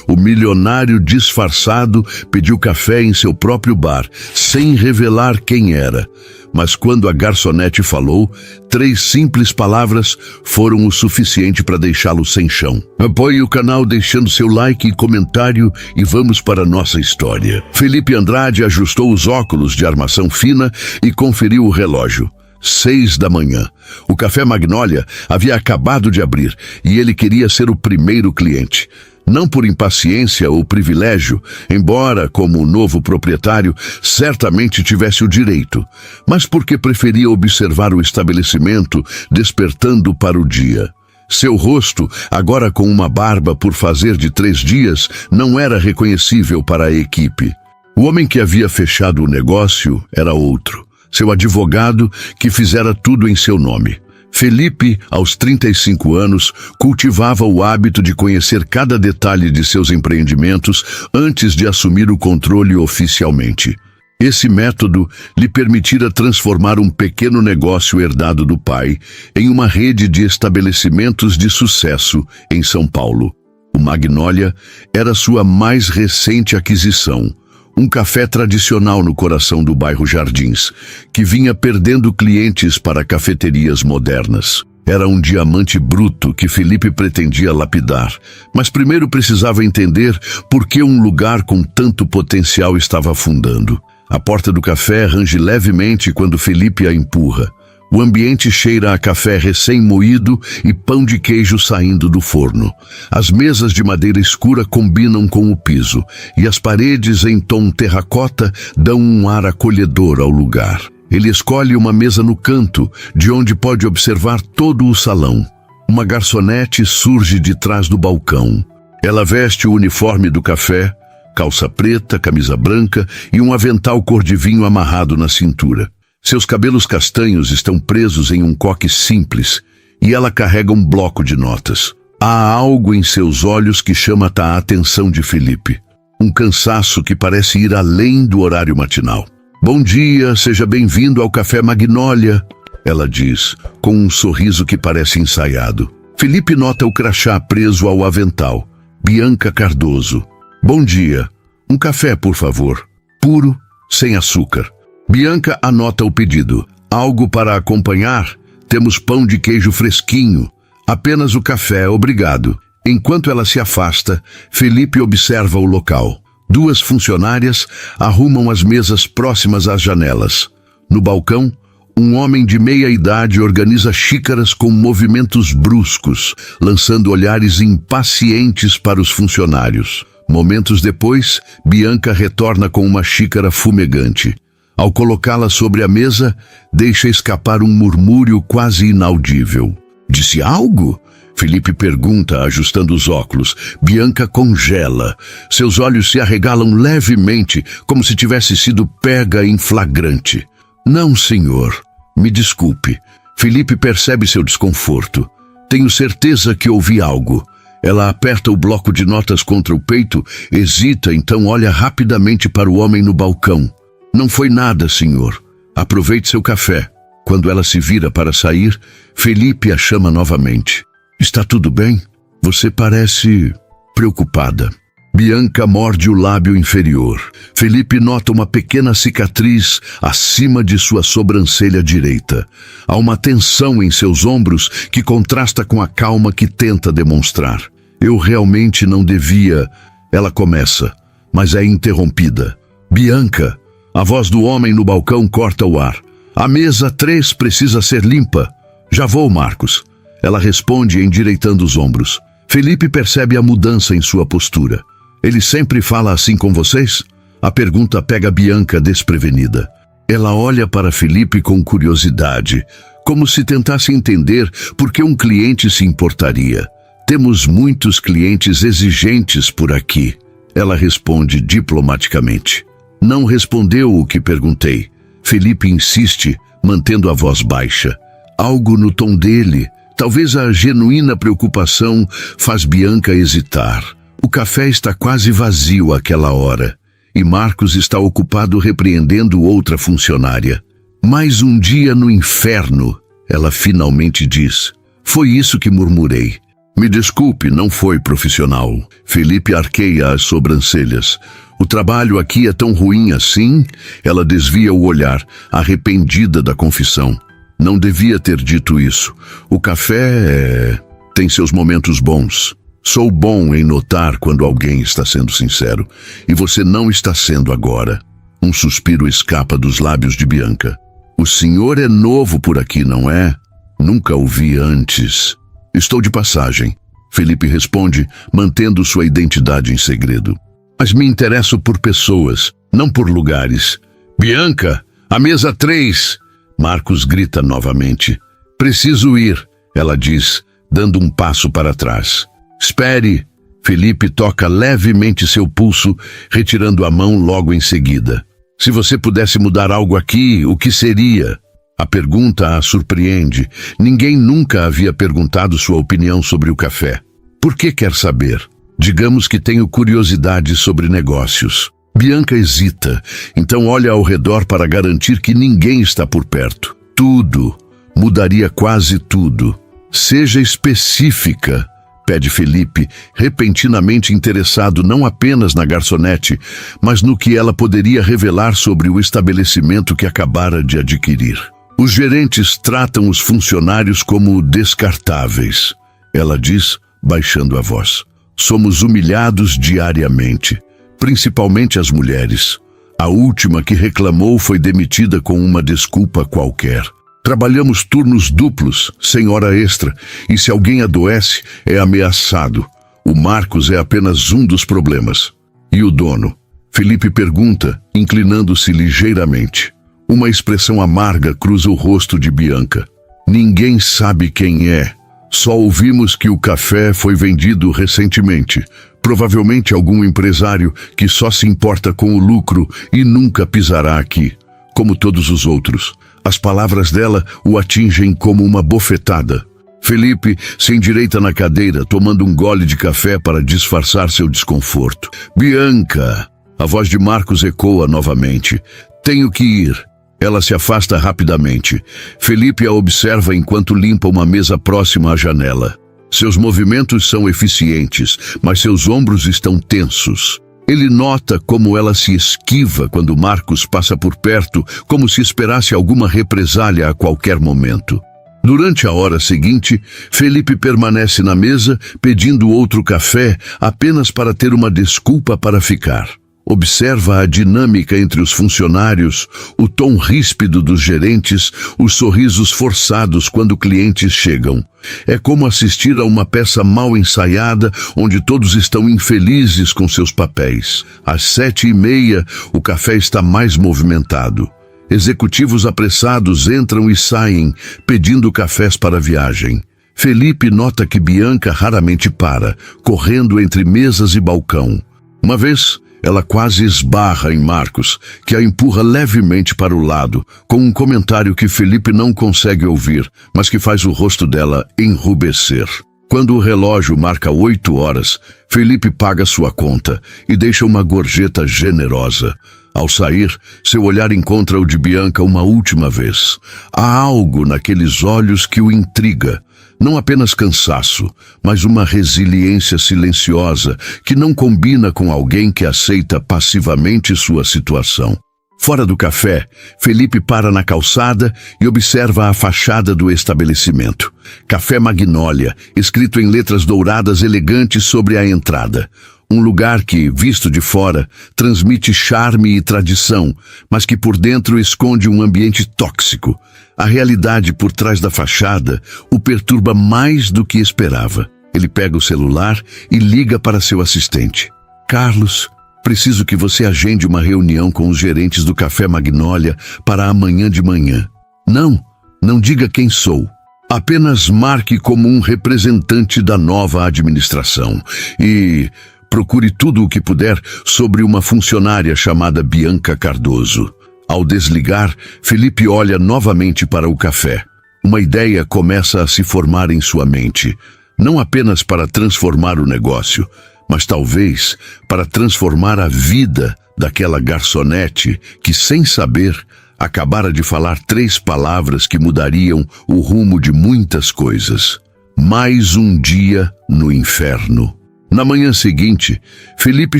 O milionário disfarçado pediu café em seu próprio bar, sem revelar quem era. Mas quando a garçonete falou, 3 simples palavras foram o suficiente para deixá-lo sem chão. Apoie o canal deixando seu like e comentário e vamos para a nossa história. Felipe Andrade ajustou os óculos de armação fina e conferiu o relógio. 6 da manhã. O Café Magnólia havia acabado de abrir e ele queria ser o primeiro cliente. Não por impaciência ou privilégio, embora, como o novo proprietário, certamente tivesse o direito, mas porque preferia observar o estabelecimento despertando para o dia. Seu rosto, agora com uma barba por fazer de 3 dias, não era reconhecível para a equipe. O homem que havia fechado o negócio era outro, seu advogado que fizera tudo em seu nome. Felipe, aos 35 anos, cultivava o hábito de conhecer cada detalhe de seus empreendimentos antes de assumir o controle oficialmente. Esse método lhe permitira transformar um pequeno negócio herdado do pai em uma rede de estabelecimentos de sucesso em São Paulo. O Magnólia era sua mais recente aquisição. Um café tradicional no coração do bairro Jardins, que vinha perdendo clientes para cafeterias modernas. Era um diamante bruto que Felipe pretendia lapidar, mas primeiro precisava entender por que um lugar com tanto potencial estava afundando. A porta do café range levemente quando Felipe a empurra. O ambiente cheira a café recém-moído e pão de queijo saindo do forno. As mesas de madeira escura combinam com o piso, e as paredes em tom terracota dão um ar acolhedor ao lugar. Ele escolhe uma mesa no canto, de onde pode observar todo o salão. Uma garçonete surge de trás do balcão. Ela veste o uniforme do café, calça preta, camisa branca e um avental cor de vinho amarrado na cintura. Seus cabelos castanhos estão presos em um coque simples e ela carrega um bloco de notas. Há algo em seus olhos que chama a atenção de Felipe. Um cansaço que parece ir além do horário matinal. Bom dia, seja bem-vindo ao Café Magnólia, ela diz, com um sorriso que parece ensaiado. Felipe nota o crachá preso ao avental. Bianca Cardoso. Bom dia. Um café, por favor. Puro, sem açúcar. Bianca anota o pedido. Algo para acompanhar? Temos pão de queijo fresquinho. Apenas o café, obrigado. Enquanto ela se afasta, Felipe observa o local. 2 funcionárias arrumam as mesas próximas às janelas. No balcão, um homem de meia idade organiza xícaras com movimentos bruscos, lançando olhares impacientes para os funcionários. Momentos depois, Bianca retorna com uma xícara fumegante. Ao colocá-la sobre a mesa, deixa escapar um murmúrio quase inaudível. Disse algo? Felipe pergunta, ajustando os óculos. Bianca congela. Seus olhos se arregalam levemente, como se tivesse sido pega em flagrante. Não, senhor. Me desculpe. Felipe percebe seu desconforto. Tenho certeza que ouvi algo. Ela aperta o bloco de notas contra o peito, hesita, então olha rapidamente para o homem no balcão. Não foi nada, senhor. Aproveite seu café. Quando ela se vira para sair, Felipe a chama novamente. Está tudo bem? Você parece preocupada. Bianca morde o lábio inferior. Felipe nota uma pequena cicatriz acima de sua sobrancelha direita. Há uma tensão em seus ombros que contrasta com a calma que tenta demonstrar. Eu realmente não devia... Ela começa, mas é interrompida. Bianca... A voz do homem no balcão corta o ar. A mesa 3 precisa ser limpa. Já vou, Marcos. Ela responde endireitando os ombros. Felipe percebe a mudança em sua postura. Ele sempre fala assim com vocês? A pergunta pega Bianca desprevenida. Ela olha para Felipe com curiosidade, como se tentasse entender por que um cliente se importaria. Temos muitos clientes exigentes por aqui. Ela responde diplomaticamente. Não respondeu o que perguntei. Felipe insiste, mantendo a voz baixa. Algo no tom dele, talvez a genuína preocupação, faz Bianca hesitar. O café está quase vazio àquela hora, e Marcos está ocupado repreendendo outra funcionária. Mais um dia no inferno, ela finalmente diz. Foi isso que murmurei. Me desculpe, não foi profissional. Felipe arqueia as sobrancelhas. O trabalho aqui é tão ruim assim? Ela desvia o olhar, arrependida da confissão. Não devia ter dito isso. O café tem seus momentos bons. Sou bom em notar quando alguém está sendo sincero. E você não está sendo agora. Um suspiro escapa dos lábios de Bianca. O senhor é novo por aqui, não é? Nunca o vi antes. Estou de passagem. Felipe responde, mantendo sua identidade em segredo. Mas me interesso por pessoas, não por lugares. Bianca, a mesa 3! Marcos grita novamente. Preciso ir, ela diz, dando um passo para trás. Espere! Felipe toca levemente seu pulso, retirando a mão logo em seguida. Se você pudesse mudar algo aqui, o que seria? A pergunta a surpreende. Ninguém nunca havia perguntado sua opinião sobre o café. Por que quer saber? Digamos que tenho curiosidade sobre negócios. Bianca hesita, então olha ao redor para garantir que ninguém está por perto. Tudo. Mudaria quase tudo. Seja específica, pede Felipe, repentinamente interessado não apenas na garçonete, mas no que ela poderia revelar sobre o estabelecimento que acabara de adquirir. Os gerentes tratam os funcionários como descartáveis, ela diz, baixando a voz. Somos humilhados diariamente, principalmente as mulheres. A última que reclamou foi demitida com uma desculpa qualquer. Trabalhamos turnos duplos, sem hora extra, e se alguém adoece, é ameaçado. O Marcos é apenas um dos problemas. E o dono? Felipe pergunta, inclinando-se ligeiramente. Uma expressão amarga cruza o rosto de Bianca. Ninguém sabe quem é. Só ouvimos que o café foi vendido recentemente. Provavelmente algum empresário que só se importa com o lucro e nunca pisará aqui. Como todos os outros. As palavras dela o atingem como uma bofetada. Felipe se endireita na cadeira, tomando um gole de café para disfarçar seu desconforto. Bianca! A voz de Marcos ecoa novamente. Tenho que ir. Ela se afasta rapidamente. Felipe a observa enquanto limpa uma mesa próxima à janela. Seus movimentos são eficientes, mas seus ombros estão tensos. Ele nota como ela se esquiva quando Marcos passa por perto, como se esperasse alguma represália a qualquer momento. Durante a hora seguinte, Felipe permanece na mesa, pedindo outro café, apenas para ter uma desculpa para ficar. Observa a dinâmica entre os funcionários, o tom ríspido dos gerentes, os sorrisos forçados quando clientes chegam. É como assistir a uma peça mal ensaiada, onde todos estão infelizes com seus papéis. Às 7h30, o café está mais movimentado. Executivos apressados entram e saem, pedindo cafés para a viagem. Felipe nota que Bianca raramente para, correndo entre mesas e balcão. Uma vez, ela quase esbarra em Marcos, que a empurra levemente para o lado, com um comentário que Felipe não consegue ouvir, mas que faz o rosto dela enrubescer. Quando o relógio marca 8 horas, Felipe paga sua conta e deixa uma gorjeta generosa. Ao sair, seu olhar encontra o de Bianca uma última vez. Há algo naqueles olhos que o intriga. Não apenas cansaço, mas uma resiliência silenciosa que não combina com alguém que aceita passivamente sua situação. Fora do café, Felipe para na calçada e observa a fachada do estabelecimento. Café Magnólia, escrito em letras douradas elegantes sobre a entrada. Um lugar que, visto de fora, transmite charme e tradição, mas que por dentro esconde um ambiente tóxico. A realidade por trás da fachada o perturba mais do que esperava. Ele pega o celular e liga para seu assistente. Carlos, preciso que você agende uma reunião com os gerentes do Café Magnólia para amanhã de manhã. Não diga quem sou. Apenas marque como um representante da nova administração e procure tudo o que puder sobre uma funcionária chamada Bianca Cardoso. Ao desligar, Felipe olha novamente para o café. Uma ideia começa a se formar em sua mente, não apenas para transformar o negócio, mas talvez para transformar a vida daquela garçonete que, sem saber, acabara de falar 3 palavras que mudariam o rumo de muitas coisas. Mais um dia no inferno. Na manhã seguinte, Felipe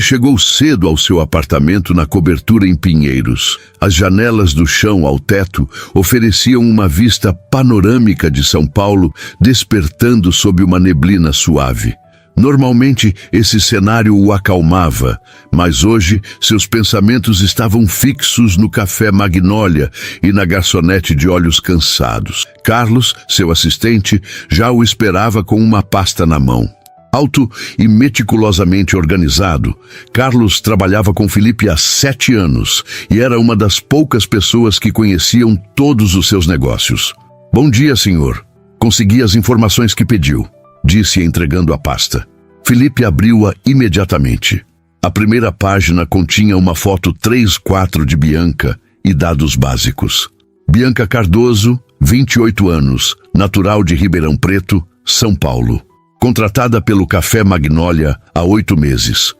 chegou cedo ao seu apartamento na cobertura em Pinheiros. As janelas do chão ao teto ofereciam uma vista panorâmica de São Paulo, despertando sob uma neblina suave. Normalmente, esse cenário o acalmava, mas hoje seus pensamentos estavam fixos no café Magnólia e na garçonete de olhos cansados. Carlos, seu assistente, já o esperava com uma pasta na mão. Alto e meticulosamente organizado, Carlos trabalhava com Felipe há 7 anos e era uma das poucas pessoas que conheciam todos os seus negócios. "Bom dia, senhor. Consegui as informações que pediu", disse entregando a pasta. Felipe abriu-a imediatamente. A primeira página continha uma foto 3x4 de Bianca e dados básicos. Bianca Cardoso, 28 anos, natural de Ribeirão Preto, São Paulo. Contratada pelo Café Magnólia há 8 meses.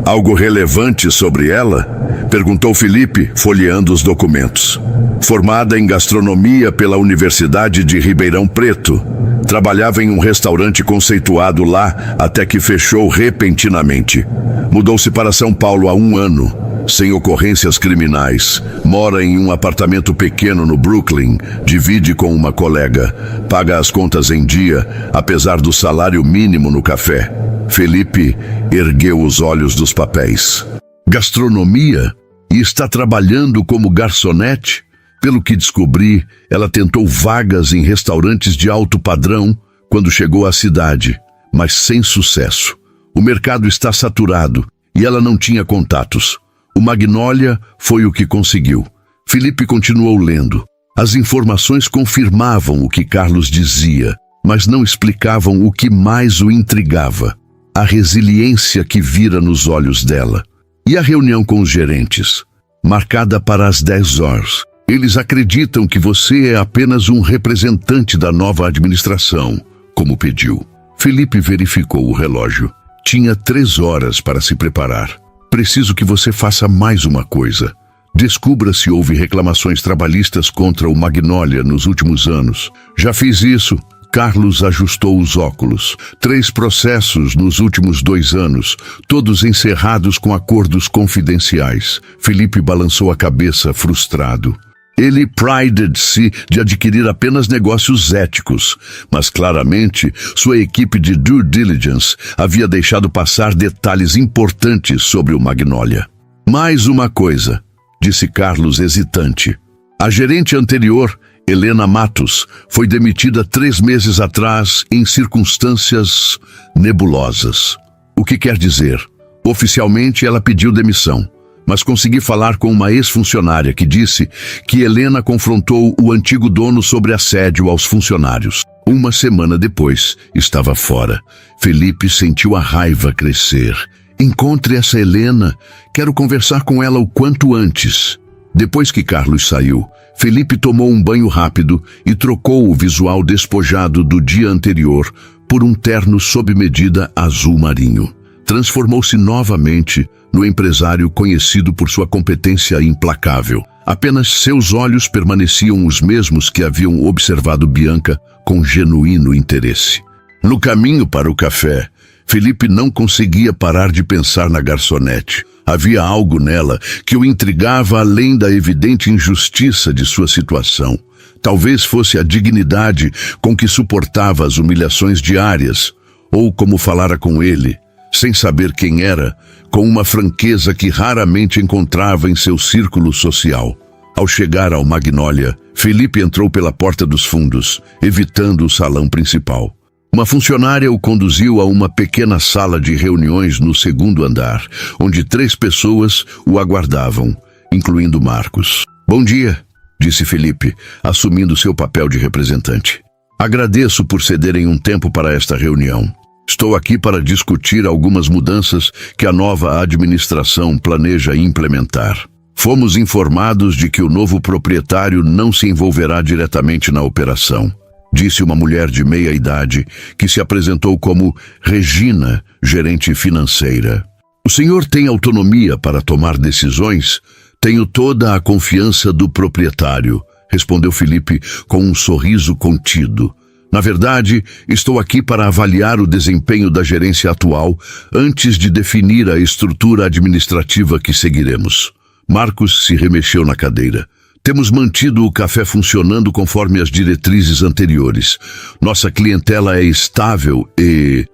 Algo relevante sobre ela? Perguntou Felipe, folheando os documentos. Formada em gastronomia pela Universidade de Ribeirão Preto. Trabalhava em um restaurante conceituado lá até que fechou repentinamente. Mudou-se para São Paulo há 1 ano, sem ocorrências criminais. Mora em um apartamento pequeno no Brooklyn, divide com uma colega. Paga as contas em dia, apesar do salário mínimo no café. Felipe ergueu os olhos dos papéis. Gastronomia? E está trabalhando como garçonete? Pelo que descobri, ela tentou vagas em restaurantes de alto padrão quando chegou à cidade, mas sem sucesso. O mercado está saturado e ela não tinha contatos. O Magnólia foi o que conseguiu. Felipe continuou lendo. As informações confirmavam o que Carlos dizia, mas não explicavam o que mais o intrigava. A resiliência que vira nos olhos dela. E a reunião com os gerentes? Marcada para as 10 horas. Eles acreditam que você é apenas um representante da nova administração, como pediu. Felipe verificou o relógio. Tinha 3 horas para se preparar. Preciso que você faça mais uma coisa. Descubra se houve reclamações trabalhistas contra o Magnólia nos últimos anos. Já fiz isso. Carlos ajustou os óculos. 3 processos nos últimos 2 anos, todos encerrados com acordos confidenciais. Felipe balançou a cabeça, frustrado. Ele prided-se de adquirir apenas negócios éticos, mas claramente sua equipe de due diligence havia deixado passar detalhes importantes sobre o Magnólia. Mais uma coisa, disse Carlos hesitante. A gerente anterior, Helena Matos, foi demitida 3 meses atrás em circunstâncias nebulosas. O que quer dizer? Oficialmente ela pediu demissão, mas consegui falar com uma ex-funcionária que disse que Helena confrontou o antigo dono sobre assédio aos funcionários. 1 semana depois, estava fora. Felipe sentiu a raiva crescer. Encontre essa Helena. Quero conversar com ela o quanto antes. Depois que Carlos saiu, Felipe tomou um banho rápido e trocou o visual despojado do dia anterior por um terno sob medida azul marinho. Transformou-se novamente no empresário conhecido por sua competência implacável. Apenas seus olhos permaneciam os mesmos que haviam observado Bianca com genuíno interesse. No caminho para o café, Felipe não conseguia parar de pensar na garçonete. Havia algo nela que o intrigava além da evidente injustiça de sua situação. Talvez fosse a dignidade com que suportava as humilhações diárias, ou como falara com ele, sem saber quem era, com uma franqueza que raramente encontrava em seu círculo social. Ao chegar ao Magnólia, Felipe entrou pela porta dos fundos, evitando o salão principal. Uma funcionária o conduziu a uma pequena sala de reuniões no 2º andar, onde 3 pessoas o aguardavam, incluindo Marcos. "Bom dia", disse Felipe, assumindo seu papel de representante. "Agradeço por cederem um tempo para esta reunião. Estou aqui para discutir algumas mudanças que a nova administração planeja implementar. Fomos informados de que o novo proprietário não se envolverá diretamente na operação", disse uma mulher de meia idade que se apresentou como Regina, gerente financeira. "O senhor tem autonomia para tomar decisões? Tenho toda a confiança do proprietário", respondeu Felipe com um sorriso contido. Na verdade, estou aqui para avaliar o desempenho da gerência atual antes de definir a estrutura administrativa que seguiremos. Marcos se remexeu na cadeira. Temos mantido o café funcionando conforme as diretrizes anteriores. Nossa clientela é estável e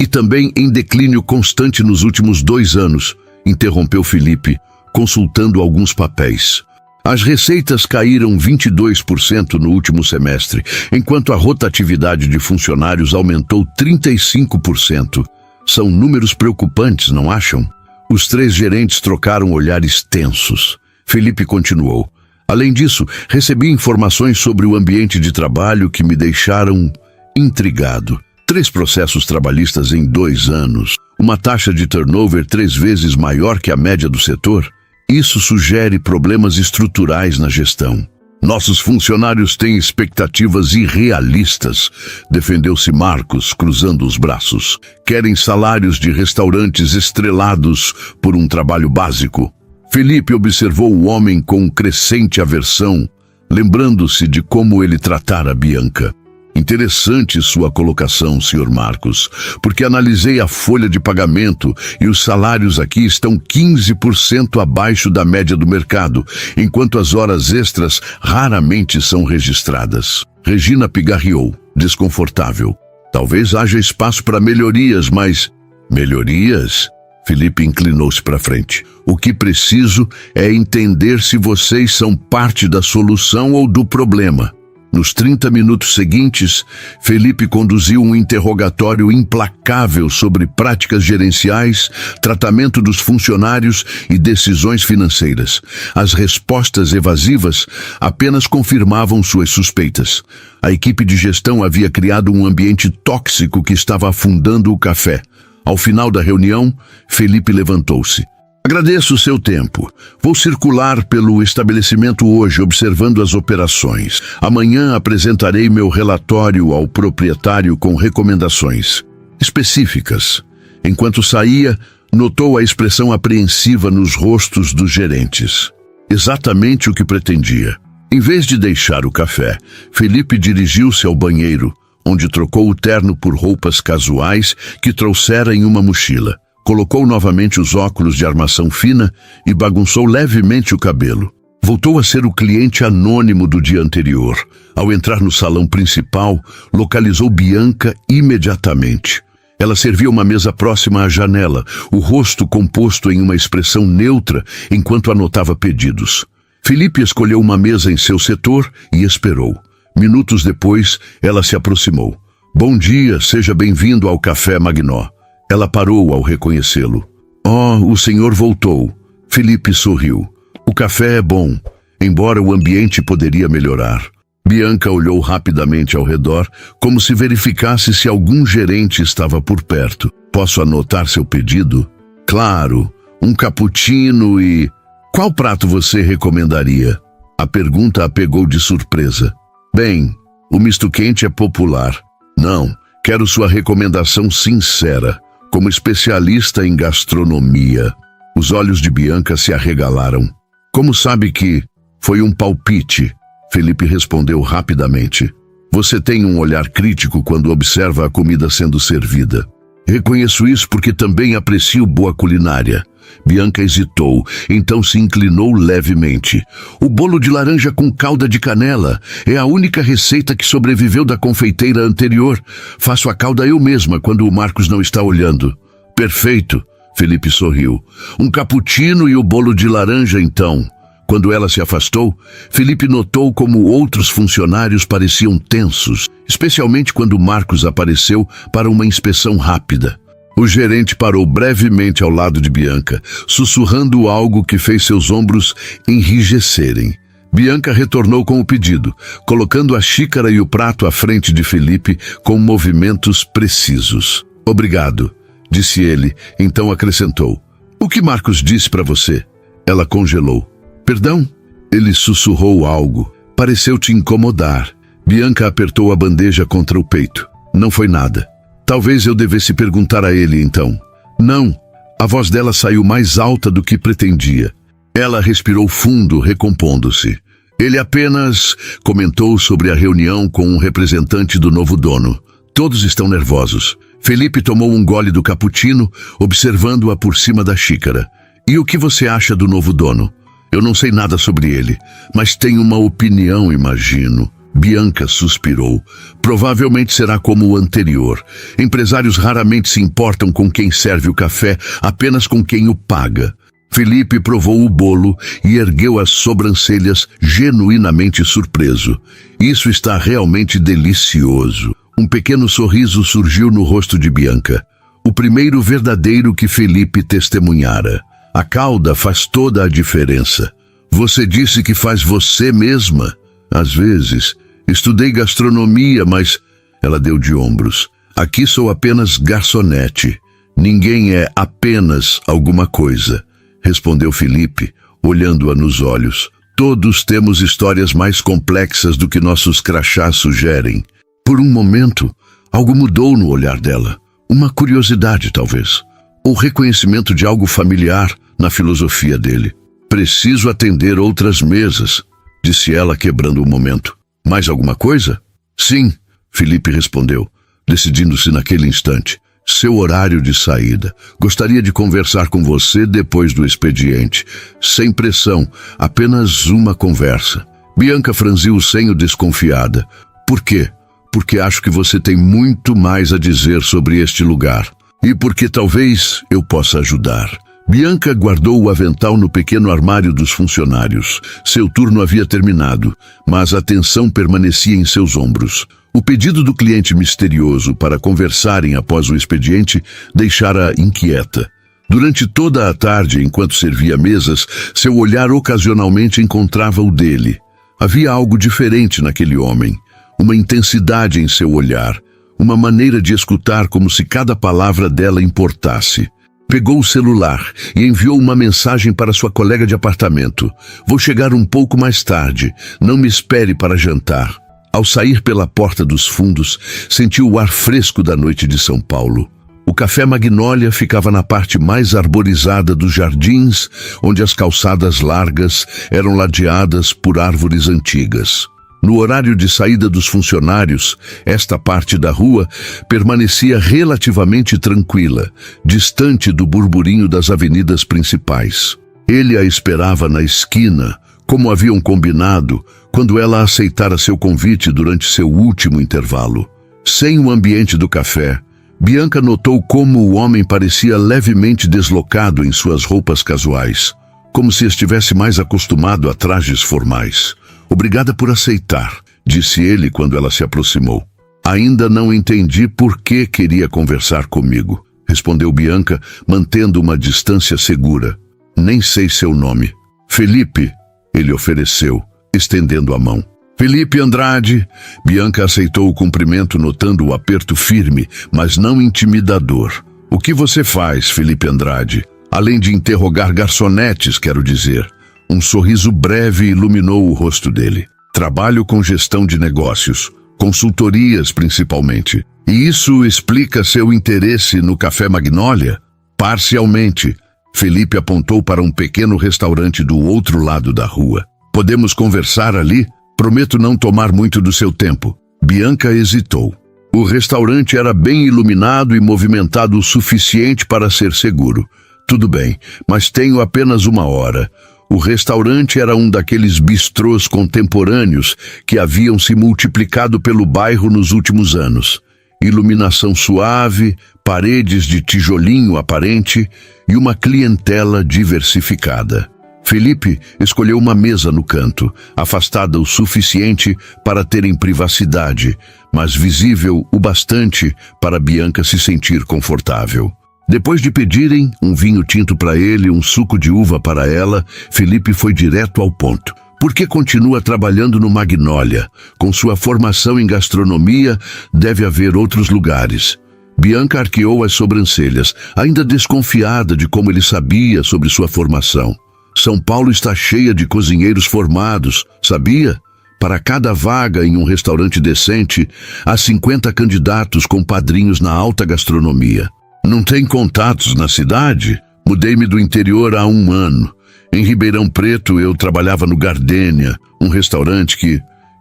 também em declínio constante nos últimos 2 anos, interrompeu Felipe, consultando alguns papéis. As receitas caíram 22% no último semestre, enquanto a rotatividade de funcionários aumentou 35%. São números preocupantes, não acham? Os 3 gerentes trocaram olhares tensos. Felipe continuou. Além disso, recebi informações sobre o ambiente de trabalho que me deixaram intrigado. 3 processos trabalhistas em 2 anos. Uma taxa de turnover 3 vezes maior que a média do setor. Isso sugere problemas estruturais na gestão. Nossos funcionários têm expectativas irrealistas, defendeu-se Marcos, cruzando os braços. Querem salários de restaurantes estrelados por um trabalho básico. Felipe observou o homem com crescente aversão, lembrando-se de como ele tratara Bianca. Interessante sua colocação, Sr. Marcos, porque analisei a folha de pagamento e os salários aqui estão 15% abaixo da média do mercado, enquanto as horas extras raramente são registradas. Regina pigarreou, desconfortável. Talvez haja espaço para melhorias, mas... Melhorias? Felipe inclinou-se para frente. O que preciso é entender se vocês são parte da solução ou do problema. Nos 30 minutos seguintes, Felipe conduziu um interrogatório implacável sobre práticas gerenciais, tratamento dos funcionários e decisões financeiras. As respostas evasivas apenas confirmavam suas suspeitas. A equipe de gestão havia criado um ambiente tóxico que estava afundando o café. Ao final da reunião, Felipe levantou-se. Agradeço o seu tempo. Vou circular pelo estabelecimento hoje, observando as operações. Amanhã apresentarei meu relatório ao proprietário com recomendações específicas. Enquanto saía, notou a expressão apreensiva nos rostos dos gerentes. Exatamente o que pretendia. Em vez de deixar o café, Felipe dirigiu-se ao banheiro, onde trocou o terno por roupas casuais que trouxera em uma mochila. Colocou novamente os óculos de armação fina e bagunçou levemente o cabelo. Voltou a ser o cliente anônimo do dia anterior. Ao entrar no salão principal, localizou Bianca imediatamente. Ela servia uma mesa próxima à janela, o rosto composto em uma expressão neutra enquanto anotava pedidos. Felipe escolheu uma mesa em seu setor e esperou. Minutos depois, ela se aproximou. Bom dia, seja bem-vindo ao Café Magnó. Ela parou ao reconhecê-lo. Oh, o senhor voltou. Felipe sorriu. O café é bom, embora o ambiente poderia melhorar. Bianca olhou rapidamente ao redor, como se verificasse se algum gerente estava por perto. Posso anotar seu pedido? Claro, um cappuccino e... Qual prato você recomendaria? A pergunta a pegou de surpresa. Bem, o misto quente é popular. Não, quero sua recomendação sincera. Como especialista em gastronomia. Os olhos de Bianca se arregalaram. Como sabe que foi um palpite? Felipe respondeu rapidamente. Você tem um olhar crítico quando observa a comida sendo servida. Reconheço isso porque também aprecio boa culinária. Bianca hesitou, então se inclinou levemente. O bolo de laranja com calda de canela é a única receita que sobreviveu da confeiteira anterior. Faço a calda eu mesma quando o Marcos não está olhando. Perfeito, Felipe sorriu. Um cappuccino e o bolo de laranja então. Quando ela se afastou, Felipe notou como outros funcionários pareciam tensos, especialmente quando Marcos apareceu para uma inspeção rápida. O gerente parou brevemente ao lado de Bianca, sussurrando algo que fez seus ombros enrijecerem. Bianca retornou com o pedido, colocando a xícara e o prato à frente de Felipe com movimentos precisos. Obrigado, disse ele, então acrescentou. O que Marcos disse para você? Ela congelou. Perdão? Ele sussurrou algo. Pareceu te incomodar. Bianca apertou a bandeja contra o peito. Não foi nada. Talvez eu devesse perguntar a ele, então. Não. A voz dela saiu mais alta do que pretendia. Ela respirou fundo, recompondo-se. Ele apenas comentou sobre a reunião com um representante do novo dono. Todos estão nervosos. Felipe tomou um gole do cappuccino, observando-a por cima da xícara. E o que você acha do novo dono? Eu não sei nada sobre ele, mas tenho uma opinião, imagino. Bianca suspirou. Provavelmente será como o anterior. Empresários raramente se importam com quem serve o café, apenas com quem o paga. Felipe provou o bolo e ergueu as sobrancelhas, genuinamente surpreso. Isso está realmente delicioso. Um pequeno sorriso surgiu no rosto de Bianca. O primeiro verdadeiro que Felipe testemunhara. A calda faz toda a diferença. Você disse que faz você mesma? Às vezes. Estudei gastronomia, mas... Ela deu de ombros. Aqui sou apenas garçonete. Ninguém é apenas alguma coisa. Respondeu Felipe, olhando-a nos olhos. Todos temos histórias mais complexas do que nossos crachás sugerem. Por um momento, algo mudou no olhar dela. Uma curiosidade, talvez. Ou reconhecimento de algo familiar na filosofia dele. Preciso atender outras mesas, disse ela, quebrando o momento. Mais alguma coisa? Sim, Felipe respondeu, decidindo-se naquele instante. Seu horário de saída. Gostaria de conversar com você depois do expediente. Sem pressão, apenas uma conversa. Bianca franziu o senho desconfiada. Por quê? Porque acho que você tem muito mais a dizer sobre este lugar. E porque talvez eu possa ajudar. Bianca guardou o avental no pequeno armário dos funcionários. Seu turno havia terminado, mas a tensão permanecia em seus ombros. O pedido do cliente misterioso para conversarem após o expediente deixara inquieta. Durante toda a tarde, enquanto servia mesas, seu olhar ocasionalmente encontrava o dele. Havia algo diferente naquele homem. Uma intensidade em seu olhar. Uma maneira de escutar como se cada palavra dela importasse. Pegou o celular e enviou uma mensagem para sua colega de apartamento. Vou chegar um pouco mais tarde. Não me espere para jantar. Ao sair pela porta dos fundos, sentiu o ar fresco da noite de São Paulo. O Café Magnólia ficava na parte mais arborizada dos jardins, onde as calçadas largas eram ladeadas por árvores antigas. No horário de saída dos funcionários, esta parte da rua permanecia relativamente tranquila, distante do burburinho das avenidas principais. Ele a esperava na esquina, como haviam combinado, quando ela aceitara seu convite durante seu último intervalo. Sem o ambiente do café, Bianca notou como o homem parecia levemente deslocado em suas roupas casuais, como se estivesse mais acostumado a trajes formais. Obrigada por aceitar, disse ele quando ela se aproximou. Ainda não entendi por que queria conversar comigo, respondeu Bianca, mantendo uma distância segura. Nem sei seu nome. Felipe, ele ofereceu, estendendo a mão. Felipe Andrade. Bianca aceitou o cumprimento, notando o aperto firme, mas não intimidador. O que você faz, Felipe Andrade? Além de interrogar garçonetes, quero dizer. Um sorriso breve iluminou o rosto dele. Trabalho com gestão de negócios, consultorias principalmente. E isso explica seu interesse no Café Magnólia? Parcialmente. Felipe apontou para um pequeno restaurante do outro lado da rua. Podemos conversar ali? Prometo não tomar muito do seu tempo. Bianca hesitou. O restaurante era bem iluminado e movimentado o suficiente para ser seguro. Tudo bem, mas tenho apenas 1 hora. O restaurante era um daqueles bistrôs contemporâneos que haviam se multiplicado pelo bairro nos últimos anos. Iluminação suave, paredes de tijolinho aparente e uma clientela diversificada. Felipe escolheu uma mesa no canto, afastada o suficiente para terem privacidade, mas visível o bastante para Bianca se sentir confortável. Depois de pedirem um vinho tinto para ele e um suco de uva para ela, Felipe foi direto ao ponto. Por que continua trabalhando no Magnólia? Com sua formação em gastronomia, deve haver outros lugares. Bianca arqueou as sobrancelhas, ainda desconfiada de como ele sabia sobre sua formação. São Paulo está cheia de cozinheiros formados, sabia? Para cada vaga em um restaurante decente, há 50 candidatos com padrinhos na alta gastronomia. Não tem contatos na cidade? Mudei-me do interior há 1 ano. Em Ribeirão Preto, eu trabalhava no Gardênia, um restaurante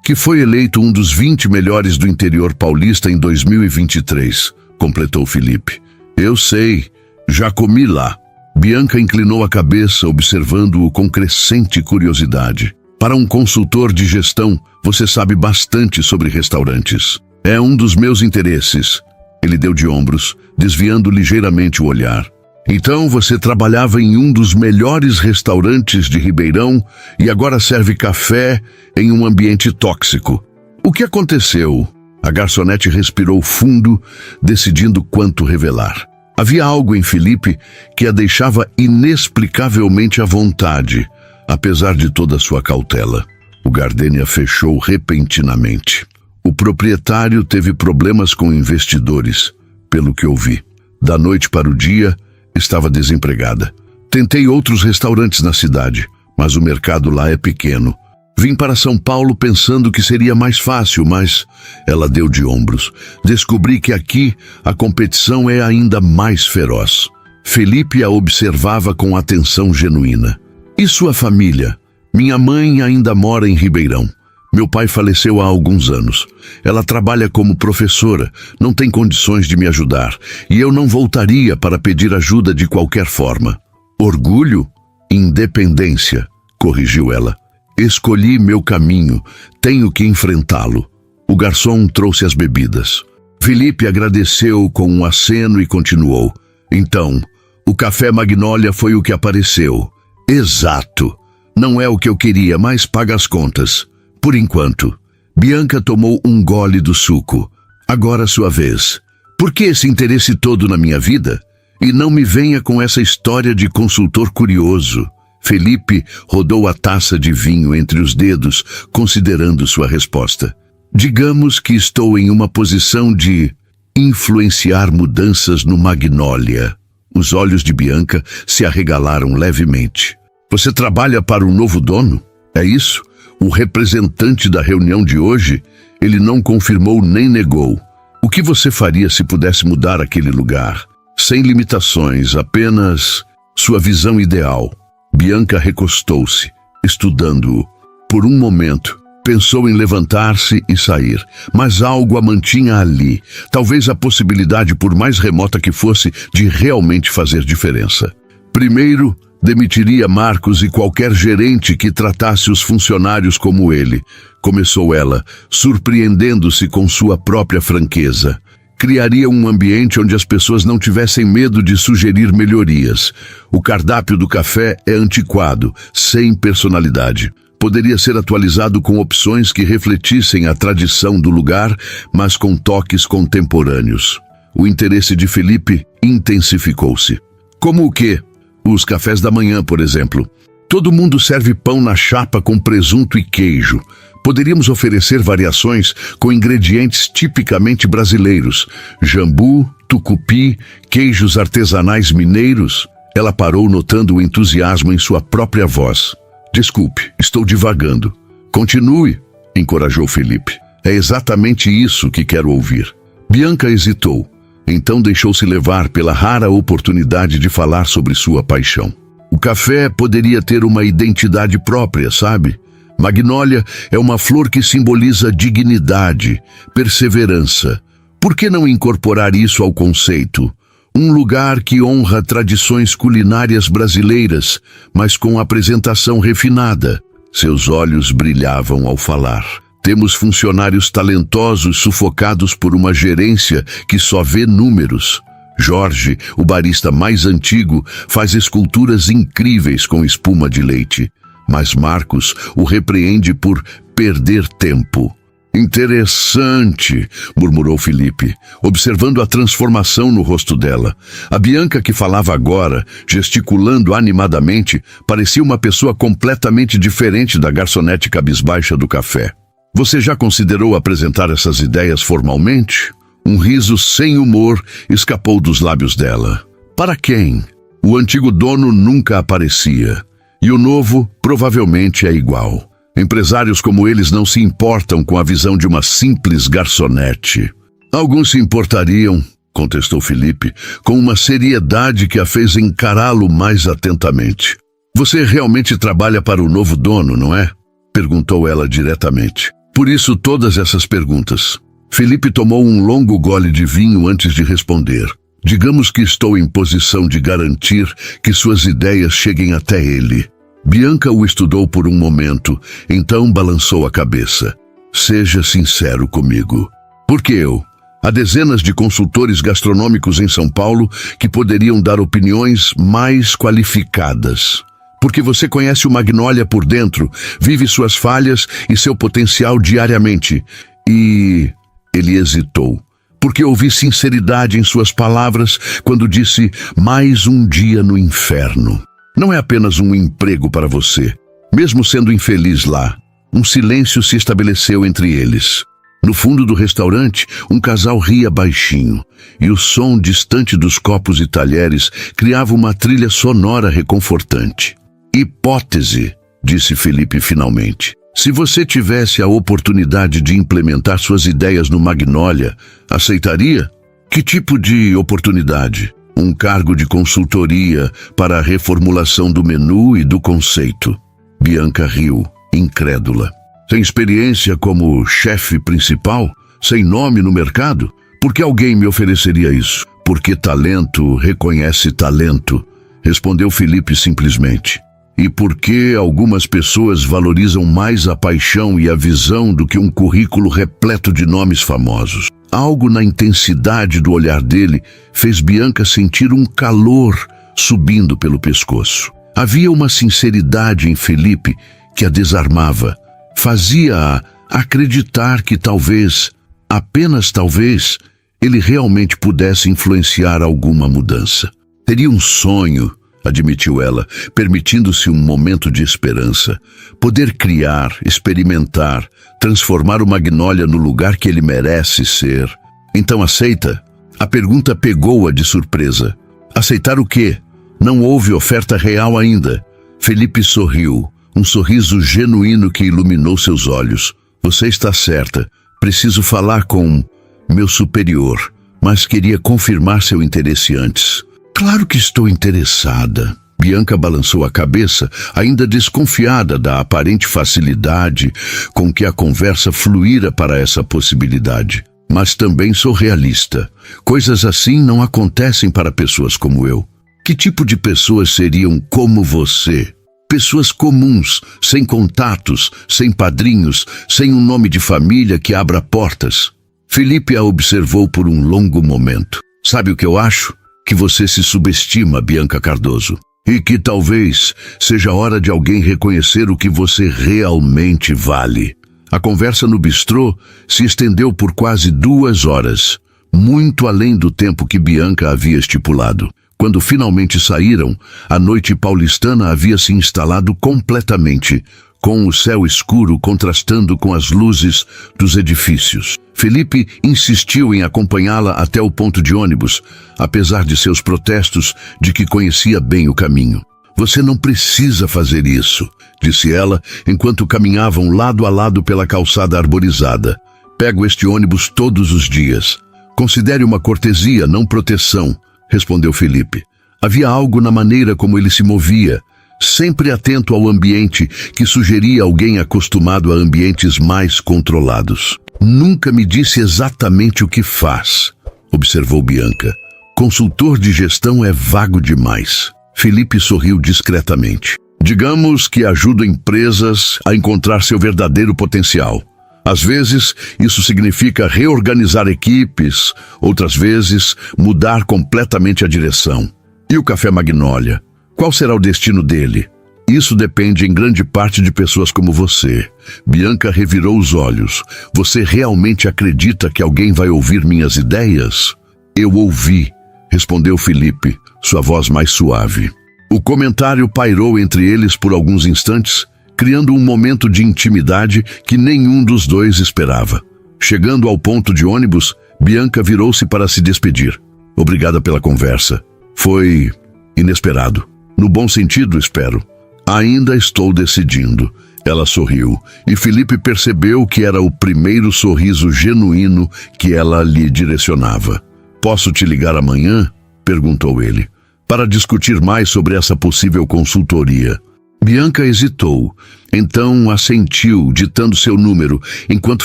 que foi eleito um dos 20 melhores do interior paulista em 2023, completou Felipe. Eu sei, já comi lá. Bianca inclinou a cabeça, observando-o com crescente curiosidade. Para um consultor de gestão, você sabe bastante sobre restaurantes. É um dos meus interesses. Ele deu de ombros, desviando ligeiramente o olhar. Então você trabalhava em um dos melhores restaurantes de Ribeirão e agora serve café em um ambiente tóxico. O que aconteceu? A garçonete respirou fundo, decidindo quanto revelar. Havia algo em Felipe que a deixava inexplicavelmente à vontade, apesar de toda sua cautela. O Gardênia fechou repentinamente. O proprietário teve problemas com investidores, pelo que ouvi. Da noite para o dia, estava desempregada. Tentei outros restaurantes na cidade, mas o mercado lá é pequeno. Vim para São Paulo pensando que seria mais fácil, mas ela deu de ombros. Descobri que aqui a competição é ainda mais feroz. Felipe a observava com atenção genuína. E sua família? Minha mãe ainda mora em Ribeirão. Meu pai faleceu há alguns anos. Ela trabalha como professora, não tem condições de me ajudar, e eu não voltaria para pedir ajuda de qualquer forma. Orgulho? Independência, corrigiu ela. Escolhi meu caminho, tenho que enfrentá-lo. O garçom trouxe as bebidas. Felipe agradeceu com um aceno e continuou. Então, o café Magnólia foi o que apareceu. Exato. Não é o que eu queria, mas paga as contas. Por enquanto. Bianca tomou um gole do suco. Agora sua vez. Por que esse interesse todo na minha vida? E não me venha com essa história de consultor curioso. Felipe rodou a taça de vinho entre os dedos, considerando sua resposta. Digamos que estou em uma posição de influenciar mudanças no Magnólia. Os olhos de Bianca se arregalaram levemente. Você trabalha para o novo dono? É isso? O representante da reunião de hoje, ele não confirmou nem negou. O que você faria se pudesse mudar aquele lugar? Sem limitações, apenas sua visão ideal. Bianca recostou-se, estudando-o. Por um momento, pensou em levantar-se e sair, mas algo a mantinha ali, talvez a possibilidade, por mais remota que fosse, de realmente fazer diferença. Primeiro, demitiria Marcos e qualquer gerente que tratasse os funcionários como ele, começou ela, surpreendendo-se com sua própria franqueza. Criaria um ambiente onde as pessoas não tivessem medo de sugerir melhorias. O cardápio do café é antiquado, sem personalidade. Poderia ser atualizado com opções que refletissem a tradição do lugar, mas com toques contemporâneos. O interesse de Felipe intensificou-se. Como o quê? Os cafés da manhã, por exemplo. Todo mundo serve pão na chapa com presunto e queijo. Poderíamos oferecer variações com ingredientes tipicamente brasileiros. Jambu, tucupi, queijos artesanais mineiros. Ela parou, notando o entusiasmo em sua própria voz. Desculpe, estou divagando. Continue, encorajou Felipe. É exatamente isso que quero ouvir. Bianca hesitou. Então deixou-se levar pela rara oportunidade de falar sobre sua paixão. O café poderia ter uma identidade própria, sabe? Magnólia é uma flor que simboliza dignidade, perseverança. Por que não incorporar isso ao conceito? Um lugar que honra tradições culinárias brasileiras, mas com apresentação refinada. Seus olhos brilhavam ao falar. Temos funcionários talentosos sufocados por uma gerência que só vê números. Jorge, o barista mais antigo, faz esculturas incríveis com espuma de leite. Mas Marcos o repreende por perder tempo. Interessante, murmurou Felipe, observando a transformação no rosto dela. A Bianca, que falava agora, gesticulando animadamente, parecia uma pessoa completamente diferente da garçonete cabisbaixa do café. Você já considerou apresentar essas ideias formalmente? Um riso sem humor escapou dos lábios dela. Para quem? O antigo dono nunca aparecia. E o novo provavelmente é igual. Empresários como eles não se importam com a visão de uma simples garçonete. Alguns se importariam, contestou Felipe, com uma seriedade que a fez encará-lo mais atentamente. Você realmente trabalha para o novo dono, não é? Perguntou ela diretamente. Por isso todas essas perguntas. Felipe tomou um longo gole de vinho antes de responder. Digamos que estou em posição de garantir que suas ideias cheguem até ele. Bianca o estudou por um momento, então balançou a cabeça. Seja sincero comigo. Por que eu? Há dezenas de consultores gastronômicos em São Paulo que poderiam dar opiniões mais qualificadas. Porque você conhece o Magnolia por dentro, vive suas falhas e seu potencial diariamente. E... Ele hesitou. Porque ouvi sinceridade em suas palavras quando disse mais um dia no inferno. Não é apenas um emprego para você. Mesmo sendo infeliz lá, um silêncio se estabeleceu entre eles. No fundo do restaurante, um casal ria baixinho, e o som distante dos copos e talheres criava uma trilha sonora reconfortante. Hipótese, disse Felipe finalmente. Se você tivesse a oportunidade de implementar suas ideias no Magnolia, aceitaria? Que tipo de oportunidade? Um cargo de consultoria para a reformulação do menu e do conceito. Bianca riu, incrédula. Sem experiência como chefe principal? Sem nome no mercado? Por que alguém me ofereceria isso? Porque talento reconhece talento, respondeu Felipe simplesmente. E por que algumas pessoas valorizam mais a paixão e a visão do que um currículo repleto de nomes famosos? Algo na intensidade do olhar dele fez Bianca sentir um calor subindo pelo pescoço. Havia uma sinceridade em Felipe que a desarmava. Fazia-a acreditar que talvez, apenas talvez, ele realmente pudesse influenciar alguma mudança. Teria um sonho, admitiu ela, permitindo-se um momento de esperança. Poder criar, experimentar, transformar o Magnolia no lugar que ele merece ser. Então aceita? A pergunta pegou-a de surpresa. Aceitar o quê? Não houve oferta real ainda. Felipe sorriu, um sorriso genuíno que iluminou seus olhos. Você está certa. Preciso falar com meu superior, mas queria confirmar seu interesse antes. Claro que estou interessada. Bianca balançou a cabeça, ainda desconfiada da aparente facilidade com que a conversa fluíra para essa possibilidade. Mas também sou realista. Coisas assim não acontecem para pessoas como eu. Que tipo de pessoas seriam como você? Pessoas comuns, sem contatos, sem padrinhos, sem um nome de família que abra portas. Felipe a observou por um longo momento. Sabe o que eu acho? Que você se subestima, Bianca Cardoso. E que talvez seja hora de alguém reconhecer o que você realmente vale. A conversa no bistrô se estendeu por quase 2 horas, muito além do tempo que Bianca havia estipulado. Quando finalmente saíram, a noite paulistana havia se instalado completamente, com o céu escuro contrastando com as luzes dos edifícios. Felipe insistiu em acompanhá-la até o ponto de ônibus, apesar de seus protestos de que conhecia bem o caminho. Você não precisa fazer isso, disse ela, enquanto caminhavam lado a lado pela calçada arborizada. Pego este ônibus todos os dias. Considere uma cortesia, não proteção, respondeu Felipe. Havia algo na maneira como ele se movia, sempre atento ao ambiente que sugeria alguém acostumado a ambientes mais controlados. Nunca me disse exatamente o que faz, observou Bianca. Consultor de gestão é vago demais. Felipe sorriu discretamente. Digamos que ajudo empresas a encontrar seu verdadeiro potencial. Às vezes, isso significa reorganizar equipes, outras vezes, mudar completamente a direção. E o Café Magnolia? Qual será o destino dele? Isso depende em grande parte de pessoas como você. Bianca revirou os olhos. Você realmente acredita que alguém vai ouvir minhas ideias? Eu ouvi, respondeu Felipe, sua voz mais suave. O comentário pairou entre eles por alguns instantes, criando um momento de intimidade que nenhum dos dois esperava. Chegando ao ponto de ônibus, Bianca virou-se para se despedir. Obrigada pela conversa. Foi inesperado. No bom sentido, espero. Ainda estou decidindo. Ela sorriu, e Felipe percebeu que era o primeiro sorriso genuíno que ela lhe direcionava. Posso te ligar amanhã? Perguntou ele. para discutir mais sobre essa possível consultoria. Bianca hesitou, então assentiu, ditando seu número, enquanto